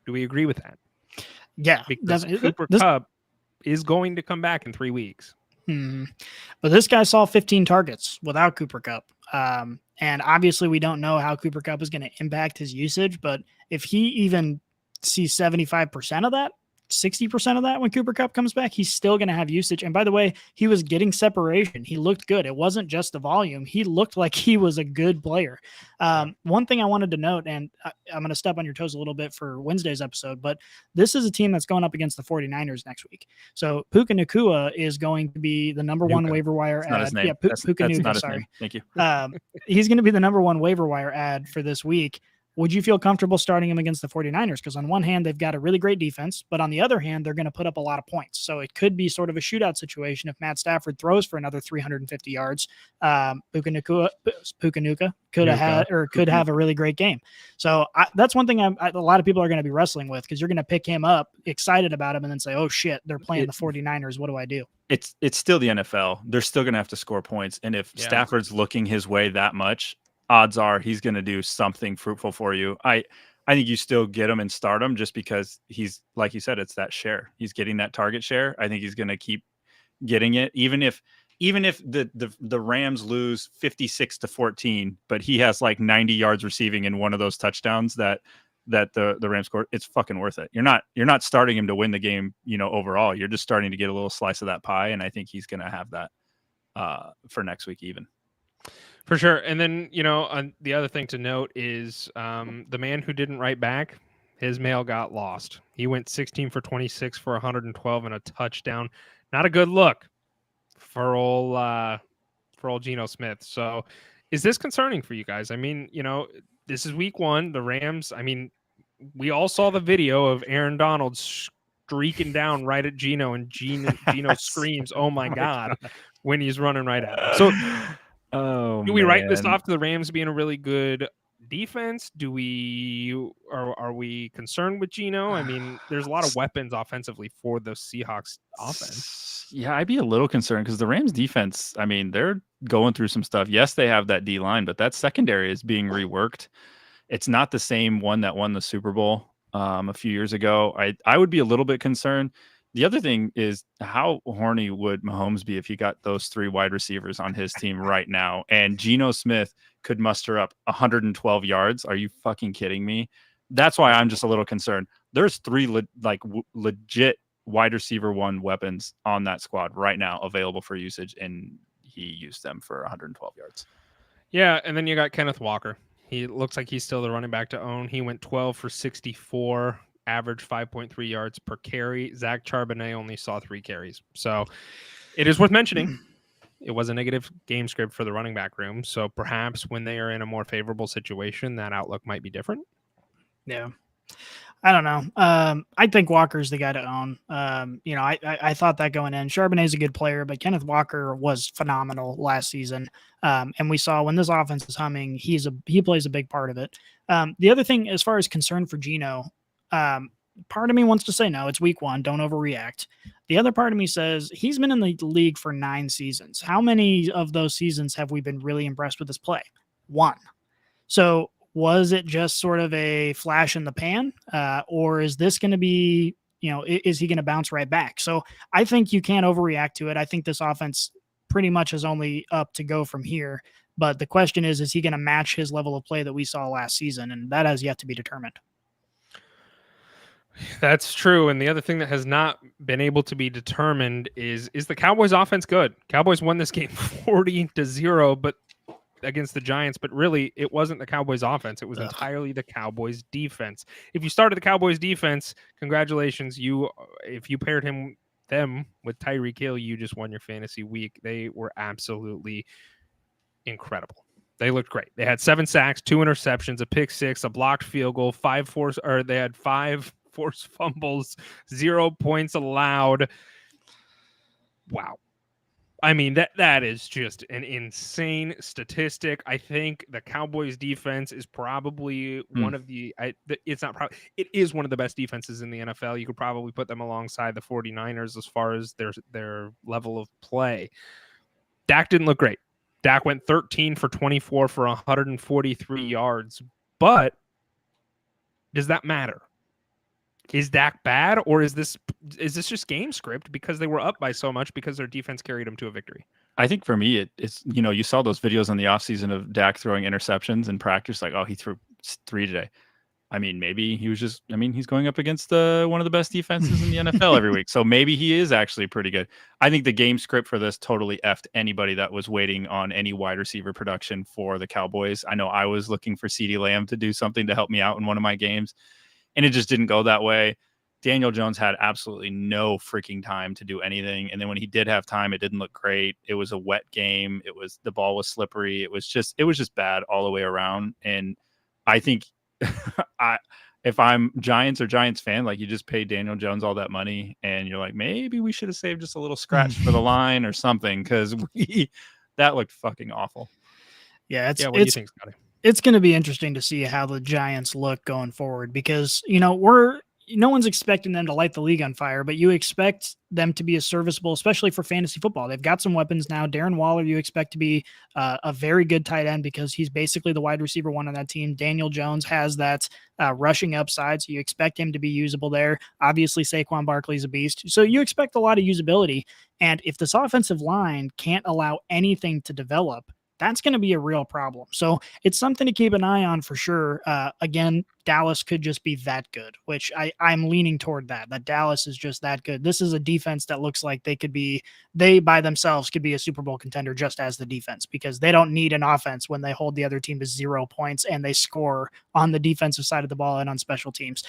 Do we agree with that? Yeah. Because Cooper Kupp is going to come back in 3 weeks. But this guy saw 15 targets without Cooper Kupp. And obviously we don't know how Cooper Kupp is going to impact his usage, but if he even sees 75% of that, 60% of that when Cooper Kupp comes back, he's still going to have usage. And by the way, he was getting separation. He looked good. It wasn't just the volume. He looked like he was a good player. One thing I wanted to note, and I'm going to step on your toes a little bit for Wednesday's episode, but this is a team that's going up against the 49ers next week. So Puka Nacua is going to be the number 1 waiver wire ad. His name. Yeah, Puka Nuka, sorry. Thank you. He's going to be the number 1 waiver wire ad for this week. Would you feel comfortable starting him against the 49ers? Because on one hand, they've got a really great defense, but on the other hand, they're going to put up a lot of points. So it could be sort of a shootout situation if Matt Stafford throws for another 350 yards. Puka Nuka could have a really great game. So that's one thing a lot of people are going to be wrestling with, because you're going to pick him up, excited about him, and then say, oh shit, they're playing the 49ers. What do I do? It's still the NFL. They're still going to have to score points. And if Stafford's looking his way that much, odds are he's going to do something fruitful for you. I think you still get him and start him just because he's, like you said, it's that share. He's getting that target share. I think he's going to keep getting it, even if the Rams lose 56-14, but he has like 90 yards receiving in one of those touchdowns that the Rams scored. It's fucking worth it. You're not starting him to win the game, overall. You're just starting to get a little slice of that pie, and I think he's going to have that for next week even. For sure. And then, the other thing to note is the man who didn't write back, his mail got lost. He went 16 for 26 for 112 and a touchdown. Not a good look for old Geno Smith. So is this concerning for you guys? I mean, this is week 1. The Rams, I mean, we all saw the video of Aaron Donald streaking down right at Geno, and Geno screams, oh my God, when he's running right at him. So do we write this off to the Rams being a really good defense? Are we concerned with Geno? I mean, there's a lot of weapons offensively for the Seahawks offense. Yeah, I'd be a little concerned because the Rams defense, I mean, they're going through some stuff. Yes, they have that D line, but that secondary is being reworked. It's not the same one that won the Super Bowl a few years ago. I would be a little bit concerned. The other thing is, how horny would Mahomes be if he got those 3 wide receivers on his team right now, and Geno Smith could muster up 112 yards? Are you fucking kidding me? That's why I'm just a little concerned. There's 3 legit wide receiver 1 weapons on that squad right now available for usage, and he used them for 112 yards. Yeah, and then you got Kenneth Walker. He looks like he's still the running back to own. He went 12 for 64. Average 5.3 yards per carry. Zach Charbonnet only saw 3 carries. So it is worth mentioning it was a negative game script for the running back room. So perhaps when they are in a more favorable situation, that outlook might be different. Yeah. I don't know. I think Walker's the guy to own. I thought that going in. Charbonnet's a good player, but Kenneth Walker was phenomenal last season. And we saw when this offense is humming, he plays a big part of it. The other thing, as far as concern for Geno, part of me wants to say no, it's week 1, don't overreact. The other part of me says he's been in the league for 9 seasons. How many of those seasons have we been really impressed with his play? 1. So was it just sort of a flash in the pan, or is this going to be, is he going to bounce right back? So I think you can't overreact to it. I think this offense pretty much is only up to go from here. But the question is he going to match his level of play that we saw last season? And that has yet to be determined. That's true. And the other thing that has not been able to be determined is the Cowboys offense good? Cowboys won this game 40-0, but against the Giants, but really it wasn't the Cowboys offense. It was entirely the Cowboys defense. If you started the Cowboys defense, congratulations. If you paired them with Tyreek Hill, you just won your fantasy week. They were absolutely incredible. They looked great. They had 7 sacks, 2 interceptions, a pick 6, a blocked field goal, they had 5 forced fumbles, 0 points allowed. Wow. I mean, that is just an insane statistic. I think the Cowboys defense is probably one of it is one of the best defenses in the NFL. You could probably put them alongside the 49ers as far as their level of play. Dak didn't look great. Dak went 13 for 24 for 143 yards. But does that matter? Is Dak bad, or is this just game script because they were up by so much because their defense carried them to a victory? I think for me, it's you saw those videos in the offseason of Dak throwing interceptions in practice, like, oh, he threw 3 today. I mean, maybe he was he's going up against one of the best defenses in the NFL every week. So maybe he is actually pretty good. I think the game script for this totally effed anybody that was waiting on any wide receiver production for the Cowboys. I know I was looking for CeeDee Lamb to do something to help me out in one of my games, and it just didn't go that way. Daniel Jones had absolutely no freaking time to do anything. And then when he did have time, it didn't look great. It was a wet game. The ball was slippery. It was just bad all the way around. And I think if I'm Giants fan, like, you just paid Daniel Jones all that money and you're like, maybe we should have saved just a little scratch for the line or something, because that looked fucking awful. Yeah. What do you think, Scotty? It's going to be interesting to see how the Giants look going forward, because, no one's expecting them to light the league on fire, but you expect them to be a serviceable, especially for fantasy football. They've got some weapons now. Darren Waller, you expect to be a very good tight end because he's basically the wide receiver 1 on that team. Daniel Jones has that rushing upside, so you expect him to be usable there. Obviously, Saquon Barkley's a beast. So you expect a lot of usability. And if this offensive line can't allow anything to develop, that's going to be a real problem. So it's something to keep an eye on for sure. Again, Dallas could just be that good, which I'm leaning toward that Dallas is just that good. This is a defense that looks like they by themselves could be a Super Bowl contender just as the defense, because they don't need an offense when they hold the other team to 0 points and they score on the defensive side of the ball and on special teams.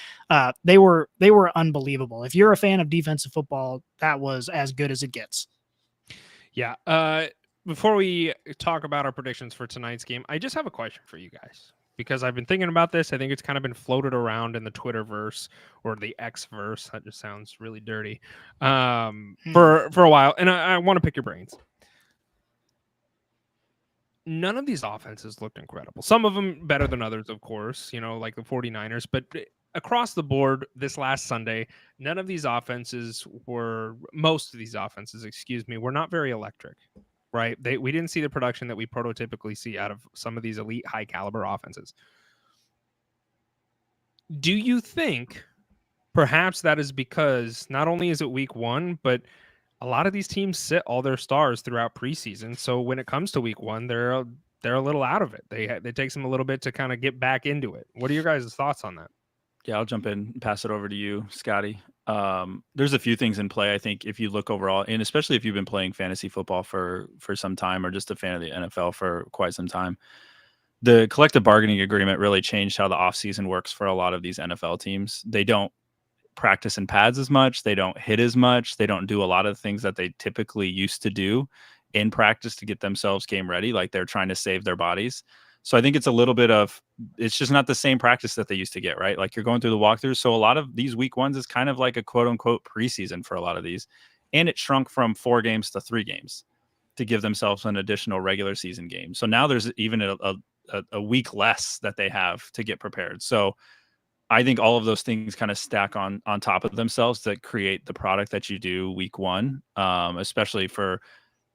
They were unbelievable. If you're a fan of defensive football, that was as good as it gets. Yeah. Before we talk about our predictions for tonight's game, I just have a question for you guys, because I've been thinking about this. I think it's kind of been floated around in the Twitterverse or the X-verse. That just sounds really dirty. For a while, and I want to pick your brains. None of these offenses looked incredible. Some of them better than others, of course, like the 49ers, but across the board this last Sunday, most of these offenses, were not very electric. Right. We didn't see the production that we prototypically see out of some of these elite high caliber offenses. Do you think perhaps that is because not only is it week 1, but a lot of these teams sit all their stars throughout preseason. So when it comes to week 1, they're a little out of it. It takes them a little bit to kind of get back into it. What are your guys' thoughts on that? Yeah, I'll jump in and pass it over to you, Scotty. There's a few things in play. I think if you look overall, and especially if you've been playing fantasy football for some time, or just a fan of the NFL for quite some time, the collective bargaining agreement really changed how the offseason works for a lot of these NFL teams. They don't practice in pads as much. They don't hit as much. They don't do a lot of things that they typically used to do in practice to get themselves game ready. Like, they're trying to save their bodies. So I think it's a little bit of it's just not the same practice that they used to get, right? Like you're going through the walkthroughs. So a lot of these week ones is kind of like a quote unquote preseason for a lot of these. And it shrunk from 4 games to 3 games to give themselves an additional regular season game. So now there's even a week less that they have to get prepared. So I think all of those things kind of stack on top of themselves to create the product that you do week 1, especially for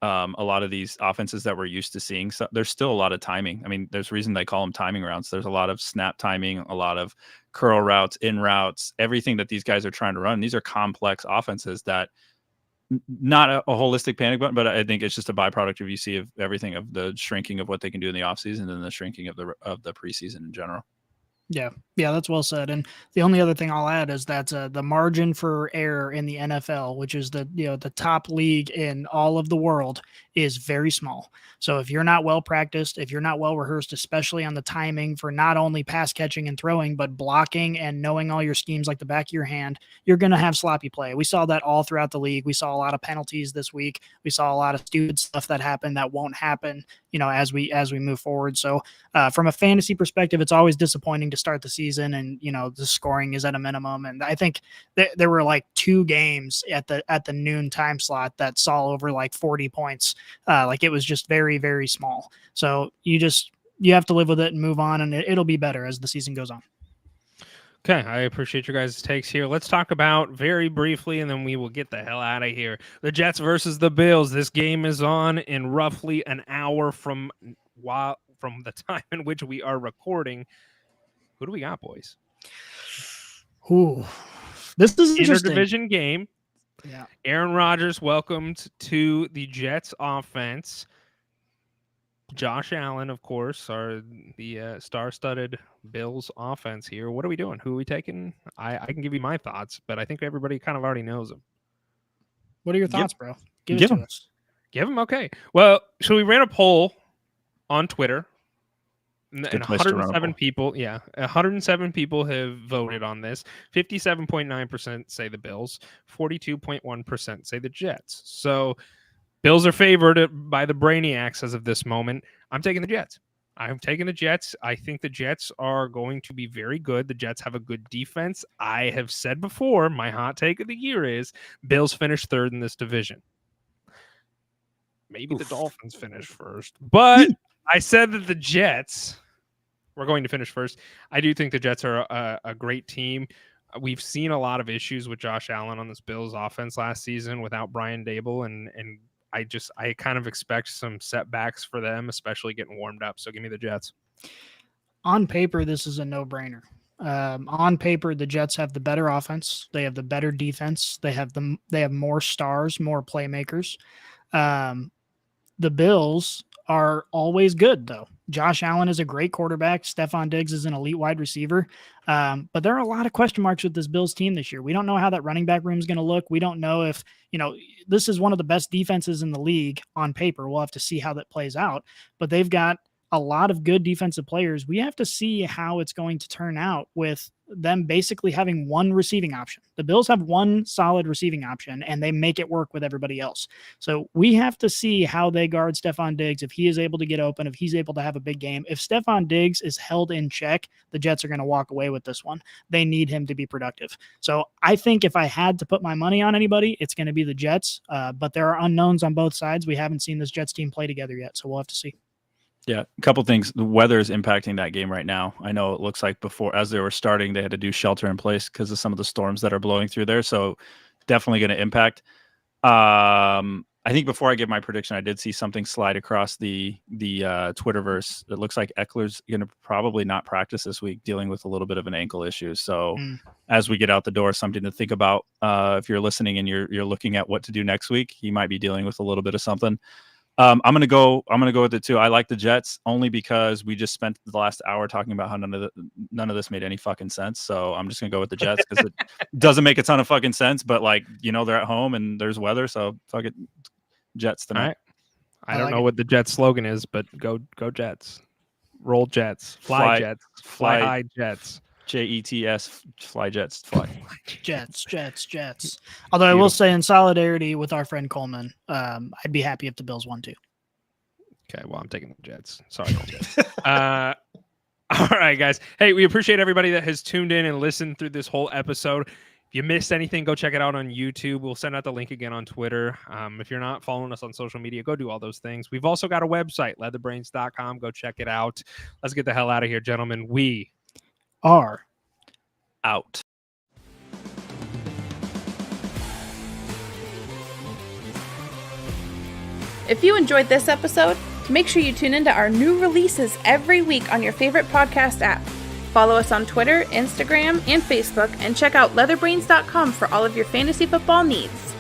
a lot of these offenses that we're used to seeing. So there's still a lot of timing. I mean, there's a reason they call them timing routes. There's a lot of snap timing, a lot of curl routes, in routes, everything that these guys are trying to run. These are complex offenses that not a holistic panic button, but I think it's just a byproduct of you see of everything, of the shrinking of what they can do in the offseason and the shrinking of the preseason in general. Yeah, that's well said. And the only other thing I'll add is that the margin for error in the NFL, which is the top league in all of the world, is very small. So if you're not well practiced, if you're not well rehearsed, especially on the timing for not only pass catching and throwing, but blocking and knowing all your schemes like the back of your hand, you're going to have sloppy play. We saw that all throughout the league. We saw a lot of penalties this week. We saw a lot of stupid stuff that happened that won't happen, as we move forward. So from a fantasy perspective, it's always disappointing to start the season and the scoring is at a minimum. And I think there were like 2 games at the noon time slot that saw over like 40 points. Like it was just very, very small. So you have to live with it and move on, and it'll be better as the season goes on. Okay, I appreciate your guys' takes here. Let's talk about very briefly, and then we will get the hell out of here. The Jets versus the Bills. This game is on in roughly an hour from the time in which we are recording. Who do we got, boys? Ooh, this is interesting. Interdivision game. Yeah. Aaron Rodgers welcomed to the Jets offense. Josh Allen, of course, are the star-studded Bills offense here. What are we doing? Who are we taking? I can give you my thoughts, but I think everybody kind of already knows them. What are your thoughts, bro? Give them to us. Give them? Okay. Well, so we ran a poll on Twitter. And 107 people, 107 people have voted on this. 57.9% say the Bills, 42.1% say the Jets. So Bills are favored by the Brainiacs as of this moment. I'm taking the Jets. I'm taking the Jets. I think the Jets are going to be very good. The Jets have a good defense. I have said before, my hot take of the year is Bills finish 3rd in this division. Maybe the Dolphins finish first, but I said that the Jets were going to finish first. I do think the Jets are a great team. We've seen a lot of issues with Josh Allen on this Bills offense last season without Brian Dable, and I kind of expect some setbacks for them, especially getting warmed up. So give me the Jets. On paper, this is a no-brainer. On paper, the Jets have the better offense. They have the better defense. They have more stars, more playmakers. The Bills are always good, though. Josh Allen is a great quarterback. Stephon Diggs is an elite wide receiver. But there are a lot of question marks with this Bills team this year. We don't know how that running back room is going to look. We don't know if, this is one of the best defenses in the league on paper. We'll have to see how that plays out. But they've got a lot of good defensive players. We have to see how it's going to turn out with them basically having one receiving option. The Bills have one solid receiving option, and they make it work with everybody else. So we have to see how they guard Stephon Diggs, if he is able to get open, if he's able to have a big game. If Stephon Diggs is held in check, the Jets are going to walk away with this one. They need him to be productive. So I think if I had to put my money on anybody, it's going to be the Jets. But there are unknowns on both sides. We haven't seen this Jets team play together yet, so we'll have to see. Yeah, a couple things. The weather is impacting that game right now. I know it looks like before, as they were starting, they had to do shelter in place because of some of the storms that are blowing through there. So definitely going to impact. I think before I give my prediction, I did see something slide across the Twitterverse. It looks like Eckler's going to probably not practice this week, dealing with a little bit of an ankle issue. So as we get out the door, something to think about. If you're listening and you're looking at what to do next week, he might be dealing with a little bit of something. I'm gonna go with it too. I like the Jets only because we just spent the last hour talking about how none of this made any fucking sense. So I'm just gonna go with the Jets because it doesn't make a ton of fucking sense. But they're at home and there's weather, so fuck it, Jets tonight. All right. I don't know what the Jets slogan is, but go Jets, roll Jets, fly Jets, fly high Jets. Jets, fly Jets, fly. Jets. Although I will say, in solidarity with our friend Coleman, I'd be happy if the Bills won too. Okay, well, I'm taking the Jets. Sorry, Jets. All All right, guys. Hey, we appreciate everybody that has tuned in and listened through this whole episode. If you missed anything, go check it out on YouTube. We'll send out the link again on Twitter. If you're not following us on social media, go do all those things. We've also got a website, leatherbrains.com. Go check it out. Let's get the hell out of here, gentlemen. We are out. If you enjoyed this episode, make sure you tune into our new releases every week on your favorite podcast app. Follow us on Twitter, Instagram, and Facebook, and check out leatherbrains.com for all of your fantasy football needs.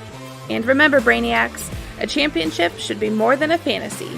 And remember, Brainiacs, a championship should be more than a fantasy.